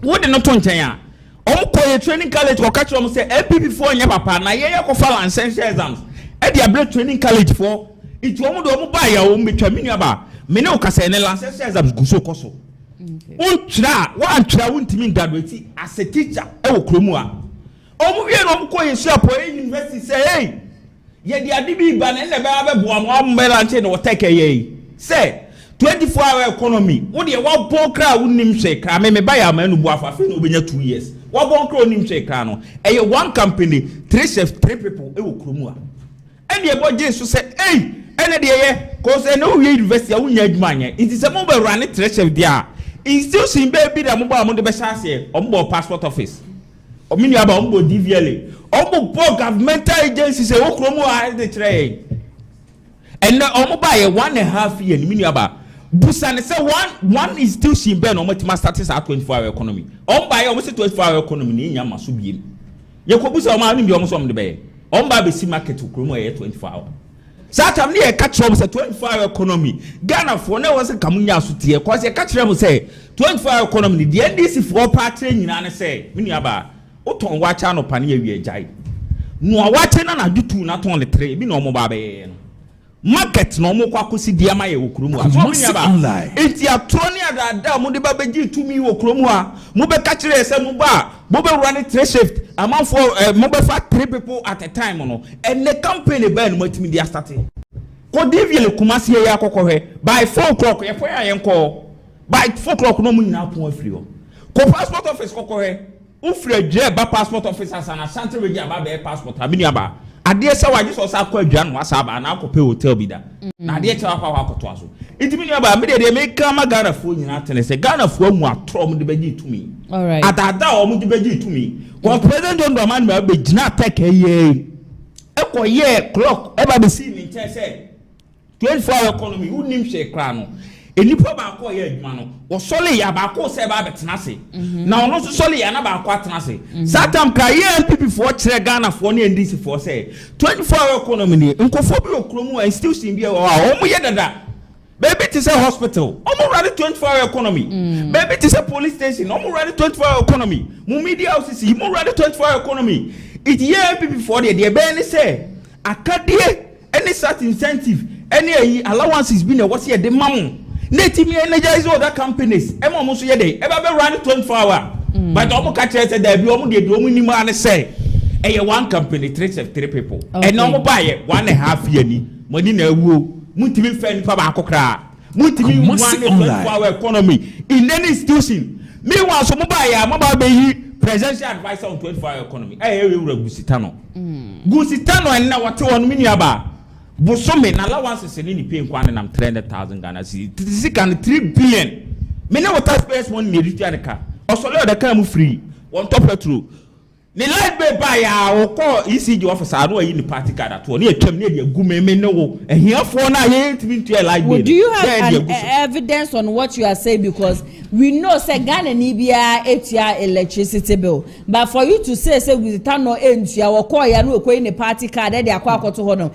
wo de no to nchen a ko ye training college ko ka kiro mo say MPP for nya papa na ye ko fa license exams e dia bre training college for itu omo do omo ba ya o metwa mini aba me ne o kasa ne license exams guso koso untra wa antra untimi graduate as a teacher e wo kromu a omo wie no omo ko ye sua po university say hey ye dia di bi ba ne le ba bo am am bela nche no take ye say 24-hour economy. What do you want? Poker wouldn't say, I may buy a man who bought 2 years. What won't crow him say, Crano? A one company, 3 chefs, 3 people, it will Krumua. And the boy Jesus said, hey, and the year, cause I know you invest your own money. It is a mobile running 3 chefs there. It's still seeing baby the mobile on the best on board passport office. Or mini about on board DVLA. On board governmental agencies say, oh, Krumua the tray. And the mobile 1.5 year, mini about. Busan say one is still seeing Ben on what must start at 24-hour economy. On by almost 24-hour economy in Yamasubi. Yakobusa man be almost on the bay. On by the sea market to Krumua 24-hour. Satam near catch almost a 24-hour economy. Ghana for no was a Kamuya Suti, cause a catcher will say 24-hour economy. The NDC for party in Anna say, Miniaba, Oton Wachano Pania Jai. No watching and I do two not on the tray, be no mobile. Market no mo kwa kusi diama ye okromu a so online enti atroni ada mo de ba beji tumi okromu a mo be ka kire se mo ba mo be run 3 shift amount for mo be fa 3 people at a time no and the company be no matimi dia start ko devile kumasi ye akokɔhwe by 4 o'clock ye poya ye nko by 4 o'clock no mo nyina pon afiri ho ko passport office kokɔhwe ufre je ba passport office asana Central Region ba be passport abini aba ade se waje so sa kwa adwan wasaba na akɔpɛ hotel bi da na ade che wakwa akɔto aso itimi ni aba me de me ka ma Ghana fo nyina tene se Ghana fo mu atro mu de bagi tumi all right adada o mu de bagi tumi ko president don do man ma be gina take ye ekoye clock e ba be see ni che se 24-hour economy unim hwe kra no enipa ba akɔ ye adwuma no wo sole ya ba akɔ se ba betena se na ono so sole ya na ba akɔ atena se satam ka ye MPP for kire Ghana for ne NDC for say 24-hour economy ni nkofo bi okromu and still seem bi o mo ye dada baby to say hospital omo run 24-hour economy baby to say police station omo run 24-hour economy mu media houses mo run 24-hour economy it ye MPP for there be any say akadie any certain incentive any allowances bi na what say the mamu Native energize other companies. Emma Musu Yede, ever run 24-hour. But Omo Catcher said that you only did only man say, a one company, 3 people. And no buy it 1.5 year. Modina woo, Mutimi Fen Pabakokra, Mutimi 1.5-hour economy in any institution. Meanwhile, so mobile baby, presidential advisor on 24-hour economy. I will Gusitano. Gusitano and now what 1 million. Bosome na allowances ni pay nkwane na 300,000 Ghana cedi. This can 3 billion. Me na water space money me return ka. Osole the can free. On top petrol. Ni light bill buy ya o call ECG officer no yi ni party card at one. Ni atwam na de agu me no wo. Ehia for na ye ntimi to light bill. Do you have evidence on what you are saying because we know say Ghana ni bia etia electricity bill but for you to say with the no entia wo call ya no ekwe ni party card e de akwa akoto ho no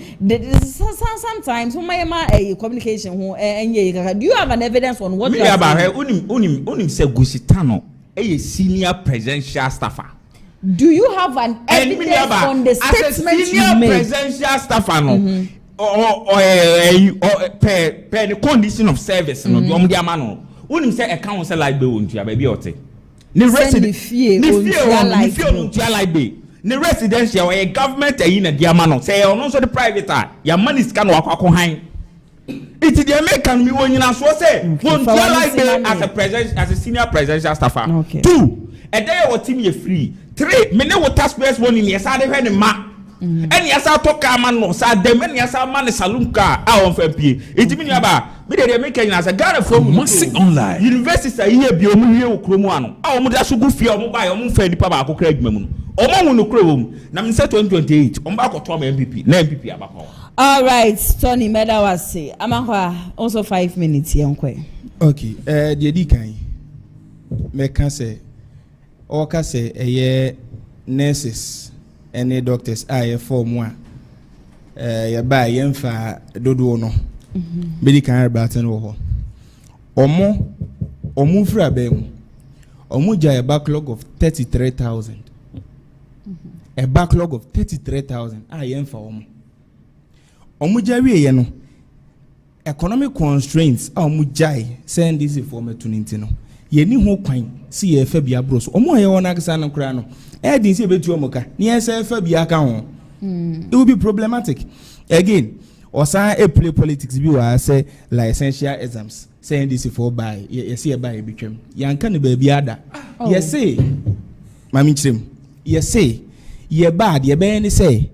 sometimes my communication ho enye do you have an evidence on what you are saying? unim say Gusitano a senior presidential staffer. Do you have an evidence on the statement you made? As a senior presidential staffer no or per the condition of service no do dia ma no unim say account say like be ontua ba bi ote ni residential or government ayi na dia ma no say ono so the private your money is can wakwa han it the American mi wonyina so say ontua like be as a senior presidential staffer. 2 a day what team you free 3 me ne water space money ni yasa de hwe ne ma eni yasa to car man no sa dem eni yasa man saloon car a on fa pie enti me ba me de make nyina sa Ghana from online university ayi bi omu hie okromu ano a omu da so gu fie omu ba omu fa nipa ba akokra adwuma mu no omu hu no krom na me say 2028 omu ba koto ma MPP na MPP abakọ. All right, Tony Meda was say amankwa also 5 minutes here nkwe. Okay, the di kan me kan say o ka say eye nurses any doctors aye form one ya ba ye mfa dodo no medical rebatin wo ho omo free abem omo ja a backlog of 33,000 a backlog of 33,000 aye mfa omo ja wie ye no economic constraints omo jai send this for me to no ye ni ho kwan si ye fa bia bro so omo ye wona aksa no kra no e din si betu omo ka ni ye se fa bia ka ho it will be problematic again osan e play politics bi wa say licentiate exams say NDC for buy you see buy betwem yanka ne ba bi ada you say mami chirem you say ye bad ye be ni say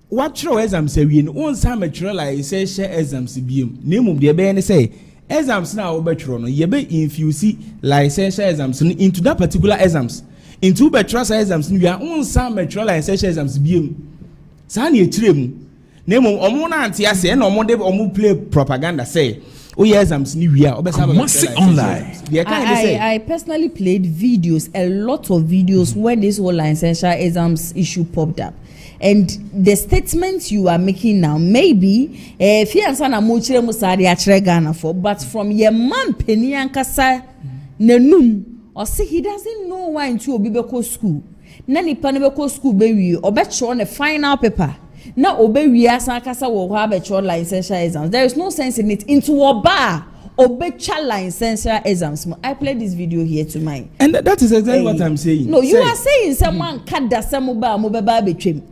what throw exams say we no san material licentiate exams biom nemum de be ni say exams na obetro no ye be infuse licentiate exams into that particular exams into betra exams we are on san material licentiate exams biom san ye chirem nemo omo na ante ase na omo de omo play propaganda say oh yes exams ni we are obesa online. I personally played videos, a lot of videos when this whole licentiate exams issue popped up. And the statements you are making now, maybe if you answer na mochire musari achre Ghana for, but from your man Penny Ankasa nenum, or say he doesn't know why into Obibeko school. Nani Panabeko school baby or bet on a final paper. Now obey we as Ankasa will have a child licentiate exams. There is no sense in it into a bar. Obey child licentiate exams. I played this video here to mine. And that is exactly what I'm saying. No, you are saying someone cut the mobile between.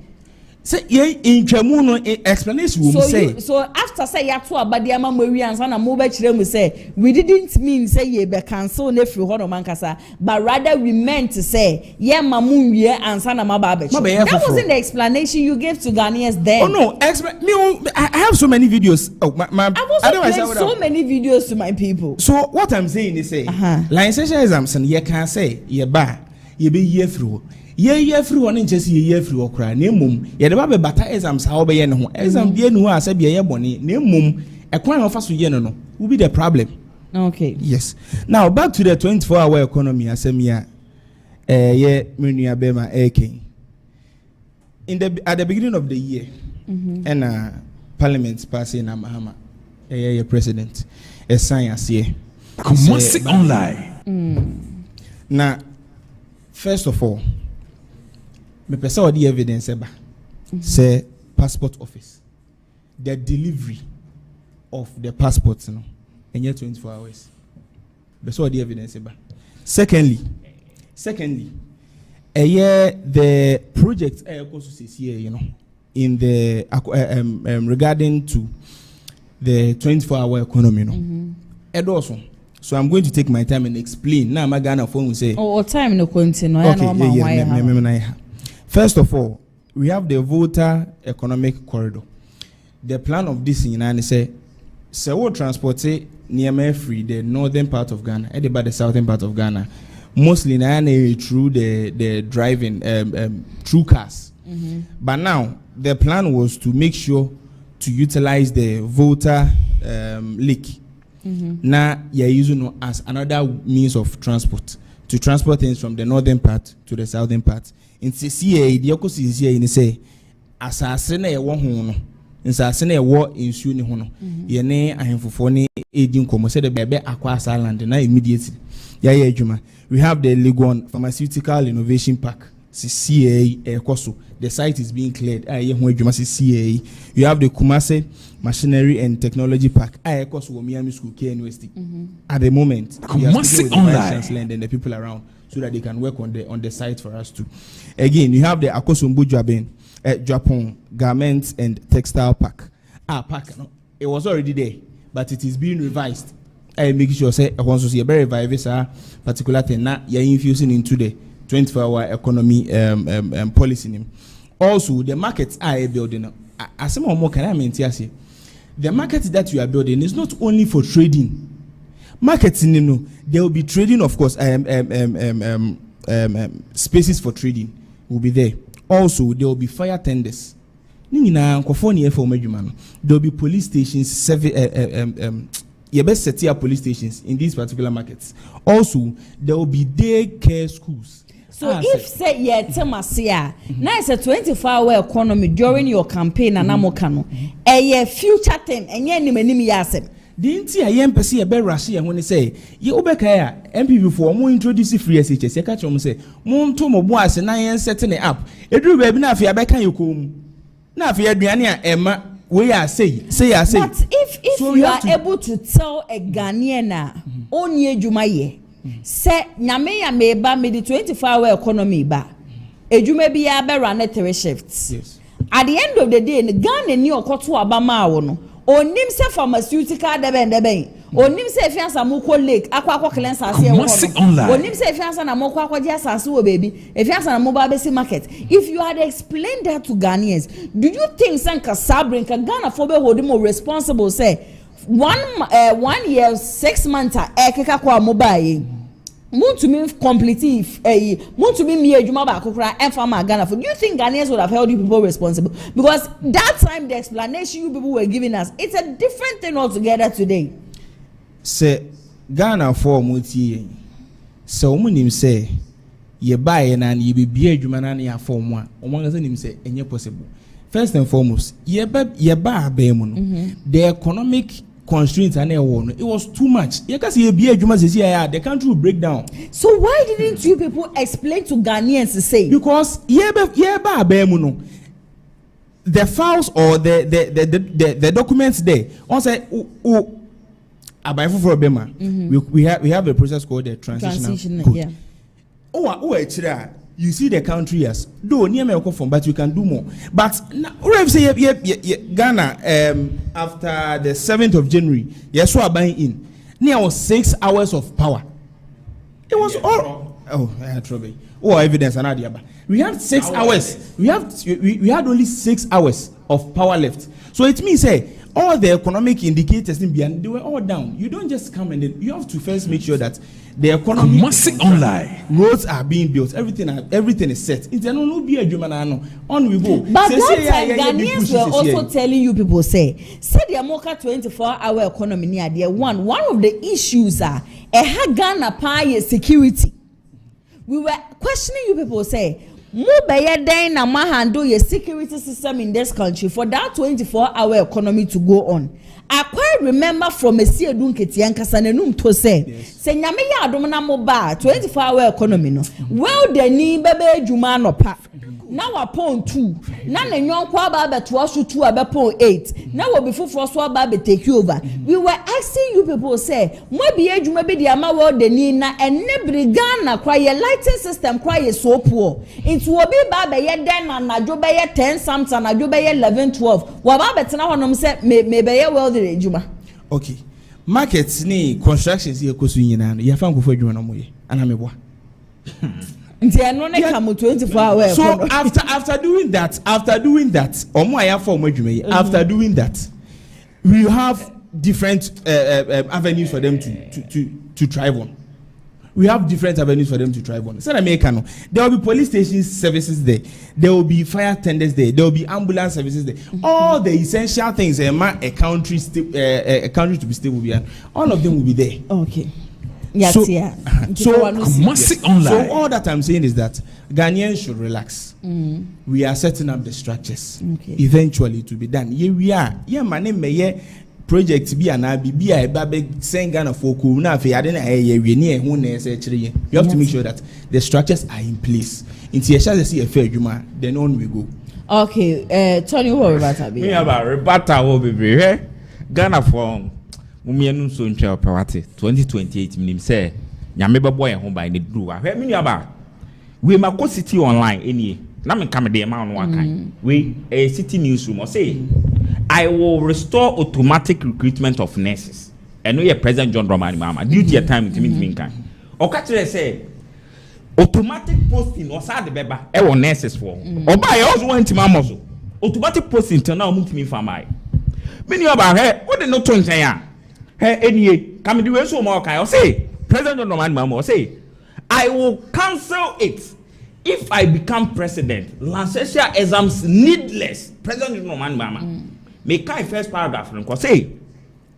Say in Chamuno explanation will say. So after say ya to abadi ama mwe ansa na mo be kire mu say we didn't mean say ye be cancel na free hono mankasa, but rather we meant to say ye mamu wie ansa na maba be. That wasn't the explanation you gave to Ghanaians then. Oh no, I have so many videos. Oh my I've also played so many videos to my people. So what I'm saying is say licentiate exams and ye can say ye ba ye be ye through. Ye free one just ye free okra na mum ye de ba be bata exams how be ye ne ho exam bi enu a say be ye bone na mum e kwan ofa so ye no will be the problem. Okay, yes. Now back to the 24-hour economy asemia ye menua be ma Kyei at the beginning of the year and parliament passing na mahama ye president sign as here online. Now first of all me pesa odi evidence eba say passport office the delivery of the passports no enye 24 hours pesa odi evidence eba. Secondly the project you know in the regarding to the 24-hour economy no so I'm going to take my time and explain. Now my Ghana phone will say time no continue. Okay, first of all, we have the Volta Economic Corridor. The plan of this in Ghana say we transport near free the northern part of Ghana, about the southern part of Ghana, mostly through the driving through cars. But now the plan was to make sure to utilize the Volta lake. Now you're using it as another means of transport to transport things from the northern part to the southern part. In CCA, the Okosi is here in say, Assassin a one Assassin a war in Suni Hono. Yene, I have for aging como said the baby Aquas Island, and I immediately. Juma. We have the Legon Pharmaceutical Innovation Park, CCA Koso. The site is being cleared. CCA. You have the Kumase Machinery and Technology Park. I Koso Miami School, Kyei University. At the moment, we are speaking with the Vice Chancellor and the people around so that they can work on the site for us too. Again, you have the Akosombo Agyapong Garments and Textile Park. Park. No, it was already there, but it is being revised. I make sure say I want to see a very revive particular thing now you're infusing into the 24-hour economy policy. Also, the markets are building. As some more can I maintain say the market that you are building is not only for trading. Marketing, there will be trading, of course. Spaces for trading will be there. Also, there will be fire tenders. There will be police stations. You best set up police stations in these particular markets. Also, there will be daycare schools. So if say temasia, now it's a 24-hour economy during your campaign and amokano, a future thing and yenny yasem. Didn't see a young person a bear Russia when they say, you obeka MP before more introduce free SHS. You catch them say, Moon Tomo boys and I setting it up. It will be enough. You beka you come. Now, if you're Diania Emma, we are say. But if so you are able to tell a Ghanaian, onye Jumaye, say, Nyame meba me the 24-hour economy ba. Ejume be run 3 shifts. Yes. at the end of the day the Ghana ni okoto abama wo no onim se pharmaceutical debe onim se fiansa moko lake akwa cleanse ase e wo onim se fiansa na moko akwa asase wo baby e fiansa na mobile base market. If you had explained that to Ghanaians, do you think sanka sabrin ka Ghana for be hold more responsible say 1 year 6 months ekeka kwa mobile want to mean complete want to mean me adwuma ba kokora enfama Ghana for. Do you think Ghanaians would have held you people responsible? Because that time the explanation you people were giving us, it's a different thing altogether today. Say Ghana for mutie so munim say ye buy na ye be adwuma na ya form one omo say nim say enye possible. First and foremost ye ba abem no the economic constraints and it was too much. The country will break down. So why didn't you people explain to Ghanaians to say? Because the files or the documents there. On say we have a process called the transitional code. Yeah. You see the country as though near me from, but you can do more. But say Ghana after the 7th of January, yes, we are buying in. Near was 6 hours of power. It was all trouble. Evidence and idea. We had 6 hours. We had only 6 hours of power left. So it means all the economic indicators they were all down. You don't just come and then you have to first make sure that the economy online roads are being built, everything is set. It's no be a on we go. But that time Ghanaians were also telling you people say the Mocha 24-hour economy near there one of the issues are Ghana pay security. We were questioning you people say na handle your security system in this country for that 24-hour economy to go on. I quite remember from a Siedun Ketian Kasanenum to say nyame ya adom na mobile 24-hour economy no. Well the ni bebe juma no pa. Now upon 2. Na ne nyon kwa ba beto aso 2 abepon 8. Na wo be fufu so ba be take over. We were asking you people say mo be adwuma be dia ma well the ni na enne brigana kwa ye lighting system kwa ye so poor. Into obi ba be ye den na najo be ye 10 something najo be ye 11 12. Wa ba betena honom say me be ye well the adwuma. Okay. Markets ni constructions ye kosu nyina no. Ya fa nkofo adwuma no mo ye. Ana me boa. So after doing that, after doing that, we have different avenues for them to thrive on. We have different avenues for them to thrive on. There will be police station services there. There will be fire tenders there. There will be ambulance services there. All the essential things a country to be stable behind. All of them will be there. Okay. Yes, so, yeah. So all that I'm saying is that Ghanaians should relax. We are setting up the structures. Okay. Eventually to be done. Here we are. Yeah, my name may project be an be a baby saying Ghana for cool. Now, if you have to make sure that the structures are in place. Until you shall see a fair juma, then on we go. Okay, Tony, what about that? Me about rebata will be here. Ghana for Mumianu so nche opewate 2028 minim say nyame bebo ye ho ban ne duru ahwe me nuaba we mako city online enie na me kam de ma no akan we city newsroom say I will restore automatic recruitment of nurses eno ye President John Dramani Mahama due to your time to me kan o ka kire say automatic posting o sa de beba e wo nurses for oba ye also want mama so automatic posting till now mutimi famai me nuaba he what de no to nchen ya Hey, come do so more. I say, President Dramani Mahama say, I will cancel it if I become president. Lancashire exams needless. President Dramani Mahama. Make my first paragraph and say,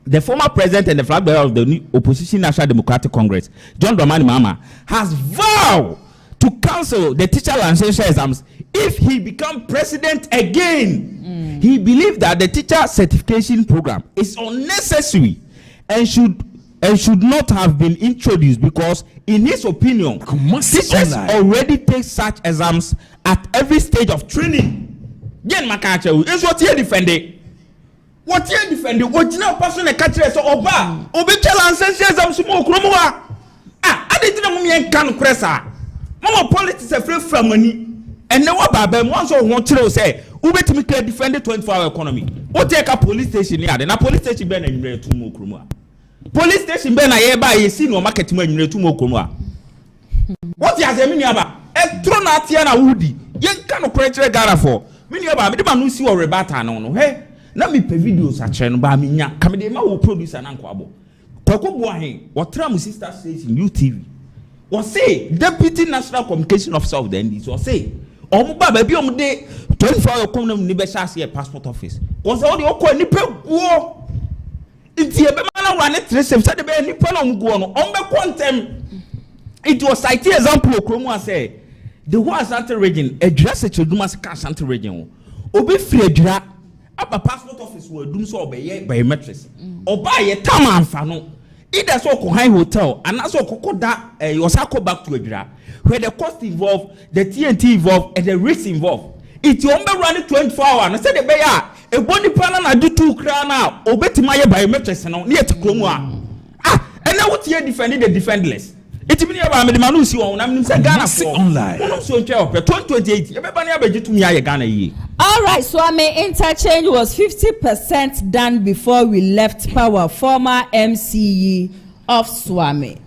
the former president and the flag bearer of the opposition National Democratic Congress, John Dramani Mahama, has vowed to cancel the teacher Lancashire exams if he become president again. He believes that the teacher certification program is unnecessary and should not have been introduced because, in his opinion, teachers already take such exams at every stage of training. Yen makache is what he defended. What he defended? What you know, person a catcher so oba obichel ancestors exams mo kromoa. I didn't know me can cressa. Mama politics a free from money. And now what once or one say Ube to me defend the 24-hour economy. What take a police station here? Then a police station ben and you two more krumwa. Police station ben I buy a scene or market when you two more krumwa. What you have a mini about? A thrown at Tiana Woody. You can't pressure Gara for. Many about me, man, see or rebata no. Hey, let me pay videos at Chen Bamiya. Kamedema will produce an unquabo. Toko Boahe, what Tram sister says in UTV. Osei, Deputy National Communication Officer of the NDs, Osei. Omuba baby on day 24-hour economy ni besha see passport office. Was all the oko ni pe wo. Inti ebe mana wane trace say the be ni pe na ngo no. On be quantum. It was cite example okromu say the whole Asante region address Cheduma Asante region. Obi free adura aba passport office wo dum so obeye biometrics. Oba ye tam anfa no. Either so high hotel and also kokoda yosako back to adura. Where the cost involved, the TNT involved, and the risk involved. It's your run 24 hours. I said the bear, a body plan I do 2 crown now, or bet my biometrics and near to Kromwa. And now what you defending the defendless? It's me about the Manusi on I'm Ghana online. So 2028, everybody have to me Ghana ye. All right, Swami interchange was 50% done before we left power. Former MCE of Swami.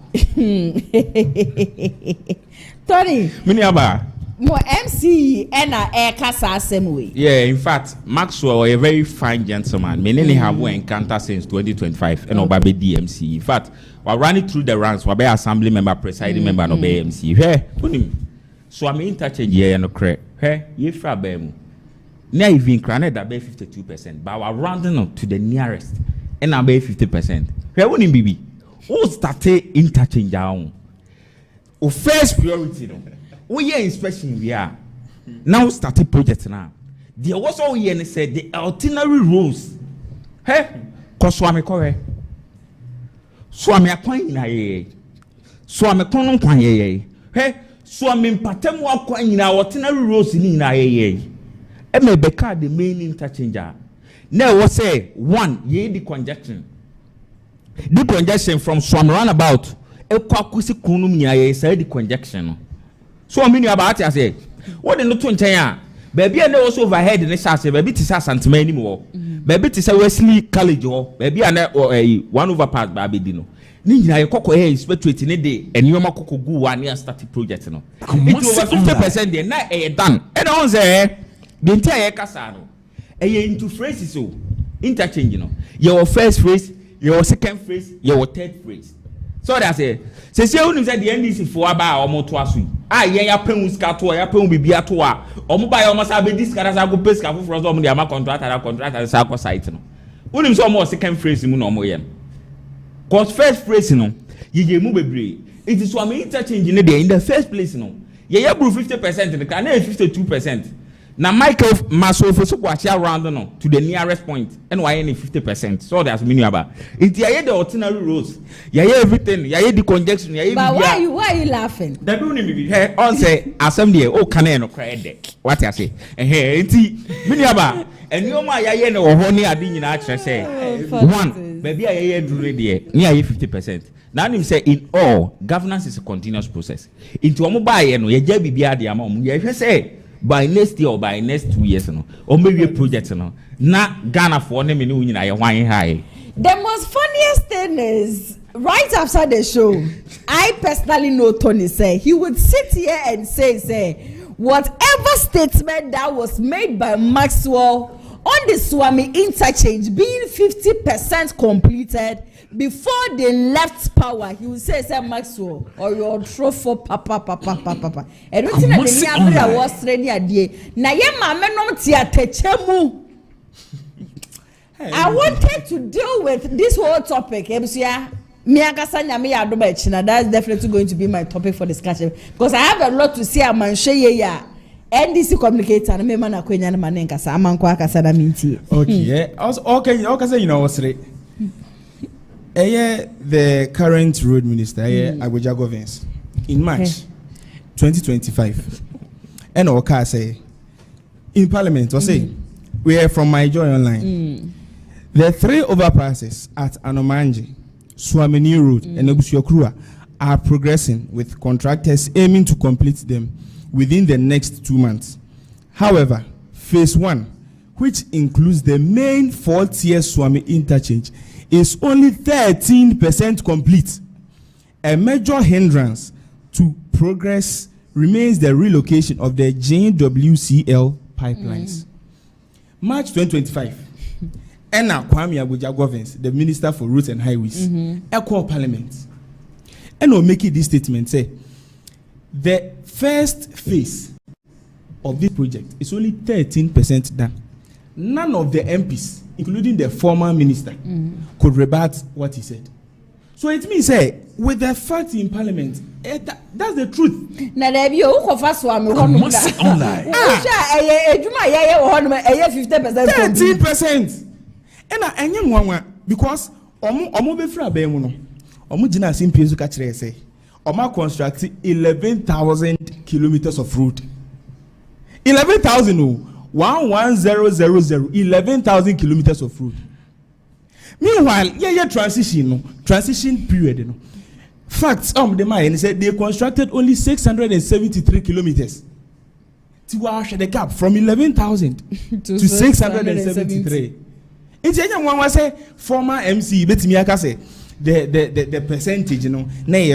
Tony, Miniaba. More MCE and a kasa same way. Yeah, in fact, Maxwell, a very fine gentleman. Many have one encounter since 2025 and Obabe DMC. In fact, we're running through the ranks. We're assembly member, presiding member, and Obabe MC. Hey, so I'm interchange here and okay. Hey, you fra bemu. Now even granted that be 52%, but we're rounding up to the nearest and I be 50%. Hey, what in BB? Who started interchange down? O first priority no. We are inspection we are. Now started project now. There was all here and said the itinerary rules. Hey, cause Swami kore. Swami akwan na ye. Swami kono kwan ye. Hey, Swami mpatem wa kwan na itinerary rules ni na ye. E me beka the main interchanger. Now we say one ye the congestion. The congestion from Swami roundabout. Ekwakusi kunum nyaye say the congestion. So I mean about it, I say, what in the 20 baby I know also overhead in the shas, baby to say something anymore. Baby to say Wesley College or baby I know or a 1 overpass baby dino. Ninja your cocoa hair is better in a day and your cocoa go 1 year started project. No, it was 50% there, not a done. And on there, the entire Casano. A year into phrases so interchange, you know. Your first phrase, your second phrase, your third phrase. So that's it. Say you said the NDC for about almost twice. Ya pen scato, ya pen be biatoa. Omo buy almost have this cars I go pay scafu for us on the contract and Sako site. When him so more second phrase in no more. Cause first phrase no, ye move a it is what me interchange in the first place no. Ye 50% in the can 52%. Now Michael Maso for so watch around no to the nearest point and why any 50%. So that's meaning about it. Ya the ordinary rules. Ya everything. Ya the conjunction. But why are you laughing? That don't me. Hey, on say assembly. Oh, can I no credit? What I say? Hey, it's meaning about. And you ma ya no honey adi na actually say one. Baby ya do ready. Near 50%. Now him say in all governance is a continuous process. Into omo buy no ya bibia de amom. Ya say. By next year or by next 2 years, no, or maybe a project, no, not Ghana for them in I wine high. The most funniest thing is right after the show, I personally know Tony say he would sit here and say, whatever statement that was made by Maxwell on the Swami interchange being 50% completed before they left power, he would say Maxwell or your trophy papa. And we think that the near was ready a day. Na ye mama no theater chemu. I wanted to deal with this whole topic. That's definitely going to be my topic for discussion because I have a lot to say. I'm NDC communicator and me mana kwenya na manenka sa amanko akasa na minti. Okay. Okay, say you know what's right. The current road minister, Agyapong Governance, in March 2025, and Oka say in Parliament, or say we are from My Joy Online. The 3 overpasses at Anomanji, Swami Road, and Obusiokruwa are progressing with contractors aiming to complete them within the next 2 months. However, Phase 1, which includes the main 4-tier Swami interchange, is only 13% complete. A major hindrance to progress remains the relocation of the JWCL pipelines. March 2025, Enna Kwame Abuja governs, the Minister for Roads and Highways, Echo Parliament. And will make it this statement say the first phase of this project is only 13% done. None of the MPs, including the former minister, could rebut what he said. So it means, with the fact in Parliament, that's the truth. Now, there be a first one. Must sit online. 13%. And I am because omo be fra be mu no. Omo gina simple so ka kire say. Omo construct 11,000 kilometers of road. 11,000 no. 11000 11,000 kilometers of road. Meanwhile, transition period, Facts, the man said they constructed only 673 kilometers. To wash the gap from 11,000 to 673. It's anyone was say former MC, but me I say the percentage,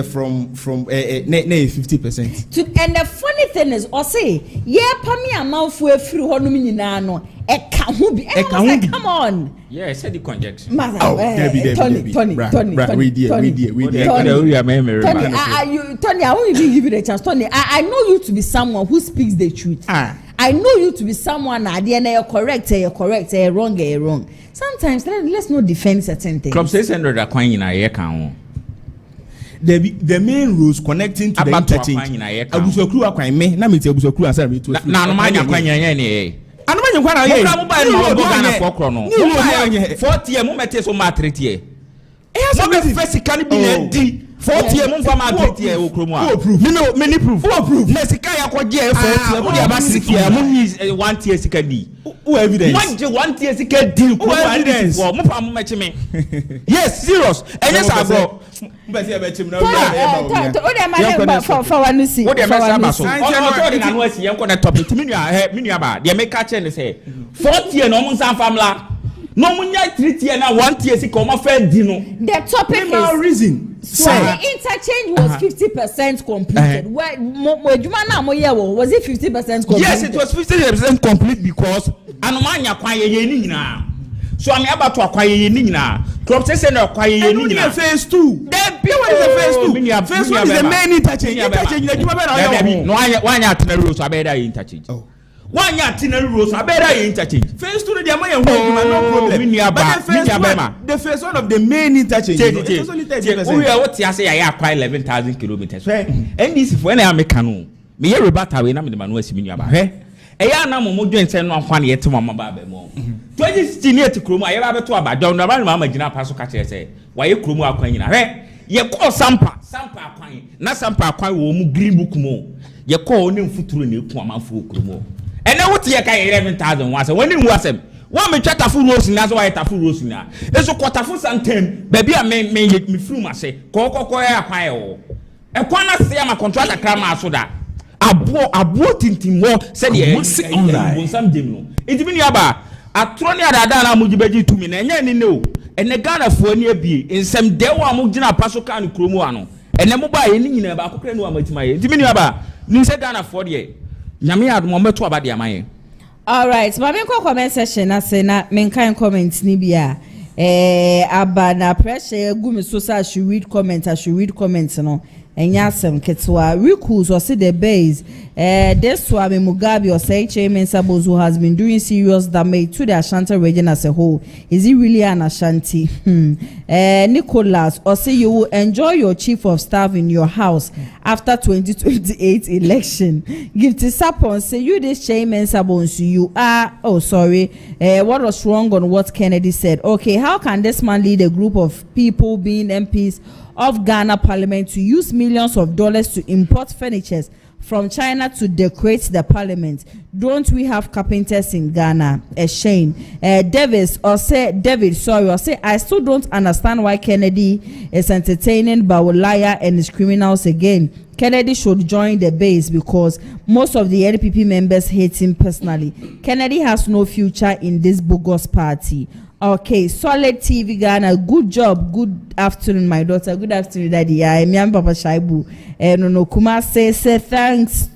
from 50%. And the funny thing is, Osei, pami amount for free honum no. Come on. Yeah, I said the conjecture. Tony, I won't even give you the chance. Tony, I know you to be someone who speaks the truth. I know you to be someone you're correct, you're wrong, you're wrong. Sometimes let's not defend certain things. Club 600 are coin in a year count. The main roads connecting to the interchange. Abusokru akwan me na meti abusokru answer me to. Na no manya kwan yen ne. Anu manya kwan na ye. Mo ba no go Ghana for kro no. 40 mo meti so ma 30. Mo be physically be na di 40 mo fa ma 30 o kro mo a. Me proof. Na sika ya ko je 40 mo dia ba sika mo ni 1 tier sika di. Who evidence? Mo je 1 tier sika di ko evidence. Mo pa mo mechi me. Yes, serious. And yes I bro. For one see. What the message so? Na no asi yen ko na topic me nua ba. Dey make catch and say 40 no mo san famla. No mo nya 3 tier na 1 tier si ko mo fa di no. The topic is reason. So the interchange was 50% completed. Where Mojuma na mo here was it 50% complete? Yes, it was 50% complete because anomanya kwan ye ni nyina. So I'm about to acquire ye ni nyina. Club say na acquire ye ni nyina. Phase 2. Then what is the phase 2? Phase 1 is the main interchange. Interchange na juma be na yo. No one ya itinerary road so abeda interchange. Oh. One ya itinerary road so abeda interchange. Phase 2 dey man no problem. But the phase 1 of the main interchange. It's only 30%. We are what ya say ya acquire 11,000 kilometers. NDC for na America no. Me ye rebata we na me de manu asimi nua ba. Eya na mo dwen se no akwa na yete mama ba ba mo 2016 yete kromu aye ba beto abadon na ba na mama gina pa so ka kire se wa ye kromu akwan nyina ye ko sampa akwan na sampa akwan wo mu green book mo ye ko oni mfuturo na eku amanfo kromu ene wote ye ka 11,000 wa se woni hu asem wa me twata fu rose na so wa yeta fu rose na eso kwata fu santem ba bia me fru ma se kokoko ya akwan e wo e kwa na se ma contract akrama so da abo tintim wo said ye bonsam dem no intimi ni aba atro ni adada na mujibeji tumi na enya ni ne o ene Ghana fo ani abie nsem de wo amugina paso kan kromu ano ene mo ba ye ni nyina ba akokre ni wa matima ye intimi ni aba ni se Ghana fo de nyame adom meto aba de amaye. All right, ma me ko comment section na se na men kan comment ni bia aba na pressure gu me so sa I should read comments no. Enyasem ketwa recruits or see the base this Swami Mugabe Osei Mensah who has been doing serious damage to the Ashanti region as a whole. Is he really an Ashanti? Nicholas Osei, you will enjoy your chief of staff in your house after 2028 election. Gifty Sapon say you this Mensah you are what was wrong on what Kennedy said? Okay, how can this man lead a group of people being MPs of Ghana Parliament to use millions of dollars to import furniture from China to decorate the Parliament? Don't we have carpenters in Ghana? A shame. David, I still don't understand why Kennedy is entertaining Bawulaya and his criminals again. Kennedy should join the base because most of the NPP members hate him personally. Kennedy has no future in this bogus party. Okay, Solid TV Ghana, good job. Good afternoon, my daughter. Good afternoon, Daddy. I'm Papa Shaibu. No, Kuma say thanks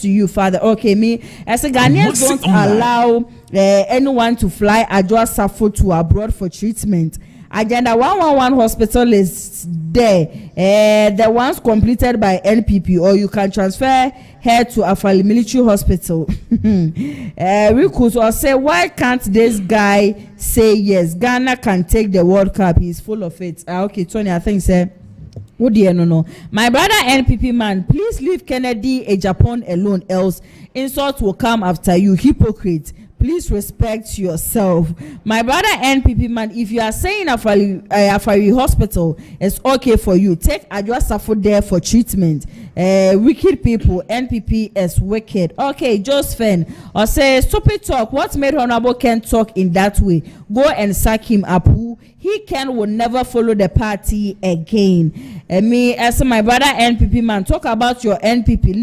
to you, Father. Okay, me as a Ghanaians don't allow anyone to fly Agyapong to abroad for treatment. Agenda 111 hospital is there. The ones completed by NPP, or you can transfer her to Afali Military Hospital. We could also say, why can't this guy say yes? Ghana can take the World Cup. He's full of it. Okay, Tony, I think say. Oh dear, no. My brother NPP man, please leave Kennedy Agyapong alone, else insult will come after you, hypocrite. Please respect yourself. My brother NPP man, if you are saying Afari Hospital is okay for you, take Agyapong there for treatment. Wicked people, NPP is wicked. Okay, Josephine, or say stupid talk. What made Honorable Ken talk in that way? Go and sack him up. He will never follow the party again. Me as my brother NPP man, talk about your NPP.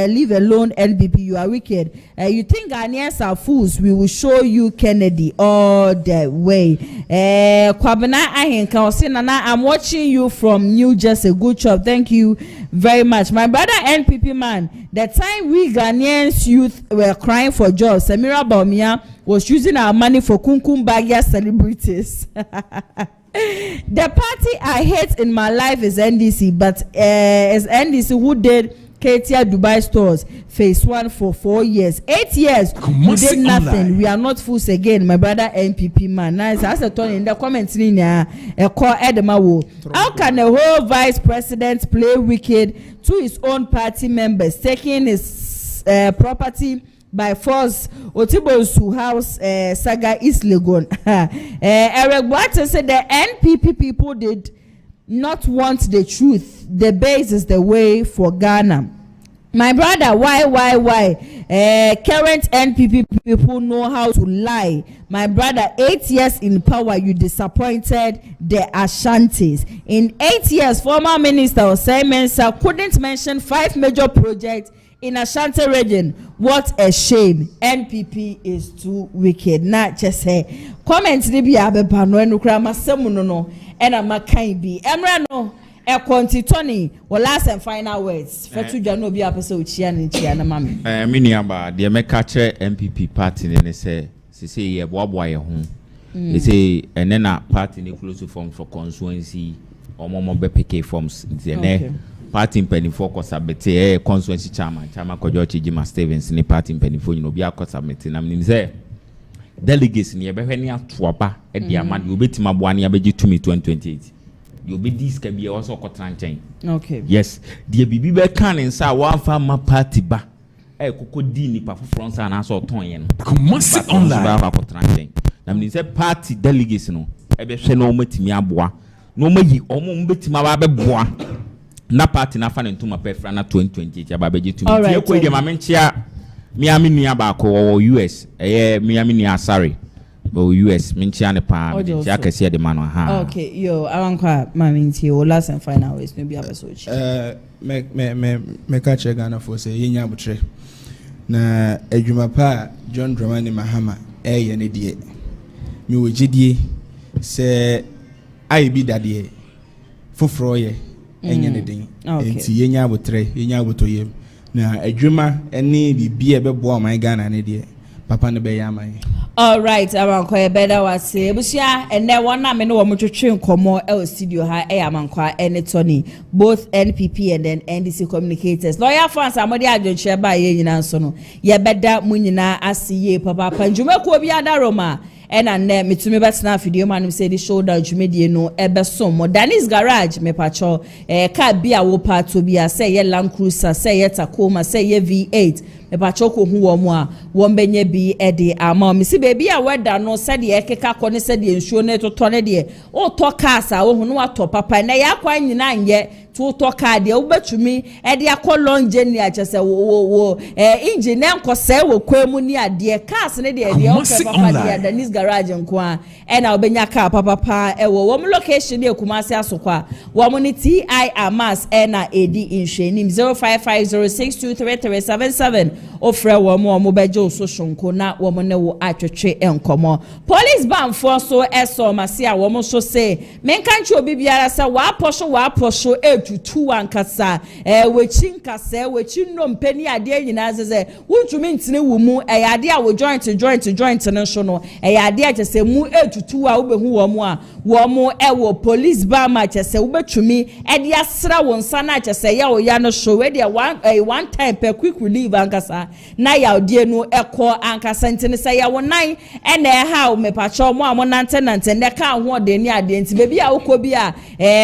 Leave alone NPP. You are wicked. You think Ghanaians are fools? We will show you Kennedy all the way. Kwabena Ahenka, say Nana, I'm watching you from New Jersey. Good job. Thank you very much. My brother NPP man, the time we Ghanaians youth were crying for jobs, Samira Baumia was using our money for Baakye celebrities. The party I hate in my life is NDC, but it's NDC who did Ketia Dubai stores phase 1 for 4 years. 8 years we did nothing. Online. We are not fools again. My brother NPP man. Nice. As a Tony in the comments how can a whole vice president play wicked to his own party members, taking his property by force? Otibosu house saga is Legon. Eric Boakye said the NPP people did not want the truth. The base is the way for Ghana. My brother, why? Current NPP people know how to lie. My brother, 8 years in power, you disappointed the Ashantis. In 8 years, former Minister Osei Mensah couldn't mention 5 major projects in Ashanti region. What a shame. NPP is too wicked. Not just say comment ni bi abeba no enukra masemu no and I'm a kind be emra no e konti Tony well last and final words fetu dwa no bi apese ochia na mami mini aba de meka che NPP party ne say ye boaboa ye ho they say ene na party ne close form for constituency omomo be PK forms ne party penifo ko sabete constituency chairman Kojo Chijima Stevens ni party penifo you know bi akosabete na mnim say delegates ni ebehwe ni atoaba e dia ma de obetima boa ni abeji tumi 2028 you be this can be also kotranchen. Okay, yes the bibi be kan nsa wa fa ma party ba kokodi ni pa foforo nsa na so ton ye no commerce online ba kotranchen na mnim say party delegates no ebehwe no matimi aboa no mayi omo mbetima ba beboa na party na fa ne ntuma pefra na 2028 ababeji tumi tie ko ide ma menchia Miami ni abako US Miami ni asari US menchia ne pa menchia kase de mano ha. Okay, yo awankwa maminti o last and final ways no bi abesochi me ka che Ghana for say yenya abutre na adwuma pa John Dramani Mahama ye ne die mi wogidie se ai bi dade foforo ye enye ne den enti yenya abutre yenya abutoyem na adwuma ene bibia beboa my Ghana ne de papa ne be yaman. All right, amanko e beda wase ebusia ene wona me no wo motwetwe nkomo e studio ha e amankwa ene Tony both NPP and then NDC communicators lawyer fans amode adwenche ba ye nyina nso no ye beda munyina asiye papa panjume ko bi adaroma ena ne mitumi betna video manum say the showdown jumedie no ebeso mo Danis garage me pacho ka bia wo pato bia say ye Land Cruiser say ye Tacoma say ye V8 me pacho ko hu wo mo a wo benye bi ede ama me si baby a weda no say de ekeka ko ne say de nsuo ne toto ne de o to cars a wo hu no ato papa na ya kwa nyina nye to talk card ya ubetumi e de akọ long journey a chese wo engine enko se wo kwemu ni ade cars ne de papa de Danis garage nko a e na obenya car papa e wo mo location de Kumasi asokwa wo mo ni TI Amas e na edi inhwenim 0550623377 ofre wo mo beje so shonko na wo mo ne wo atwetwe enkomo police ban for so eso mase a wo mo so say menkanche obi biara sa wa posho etutu ankasa wechi nkasa wechi no mpeni ade nyina zeze wuntumi ntine wo mu ade a wo joint no so no ade a chese mu etutu a wo behu wo mu a wo mo wo police ban ma chese wo betumi ade asra wo nsa na chese ya wo ya no show we dia one time per quick relief ankasa na ya odie no ekọ ankasa ntine say ya wo nan na ha wo mepacho mo amonante ne ka ho de ni ade nti bebi a wo bi a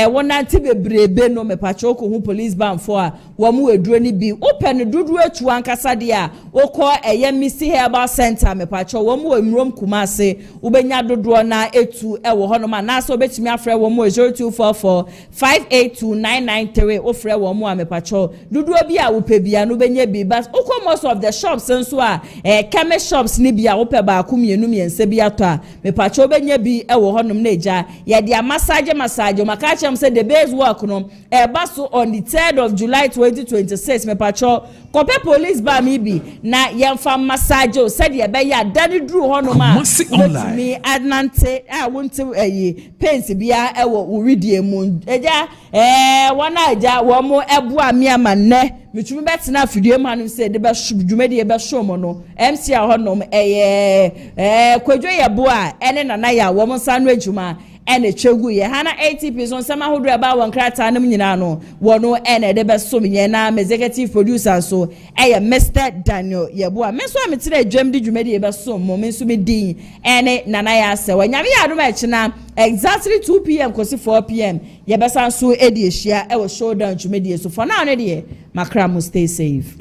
wo nante bebrebe no mepacho ko hu police ban for a wo mu eduro ni bi open dudu atu ankasa de a okọ misi herbal center mepacho wo mu emrom Kumasi ubenya dodo na etu wo ho no ma na so betimi afre wo mu 0244582993 ofre wo mu a mepacho dudu bi a wo pebia no benya bi but okọ most of the shops nso a chemist shops ni bi a wo pe ba akumienu miense bi ato a mepacho benya bi wo ho no na eja ye de massage maka chem say the base work no baso on the 3rd of July 2026 mepacho kope police ba mi bi na yemfa massage o said ye be ya dani dru ho no ma me adnante wonte pains bia wo uridie mu eja wana eja wo mo eboa mi amanne mitumi betina fidie mu anu say de be dwumadi e be show no MC a ho no kwadwo ye boa ene nana ya wo mo sanu adwuma ene chegu ye hana ATP so nsema hodo eba won krata nam nyina no wono ene de besom ye na executive producer so Mr. Daniel Yeboa me so ametire adwam di dwumadi e besom mo me so me din ene nana ya se wanyame ya adoma e china exactly 2 p.m. kosi 4 p.m. ye besan so edi ehia e wo showdown dwumadi so for now ne de makra mo stay safe.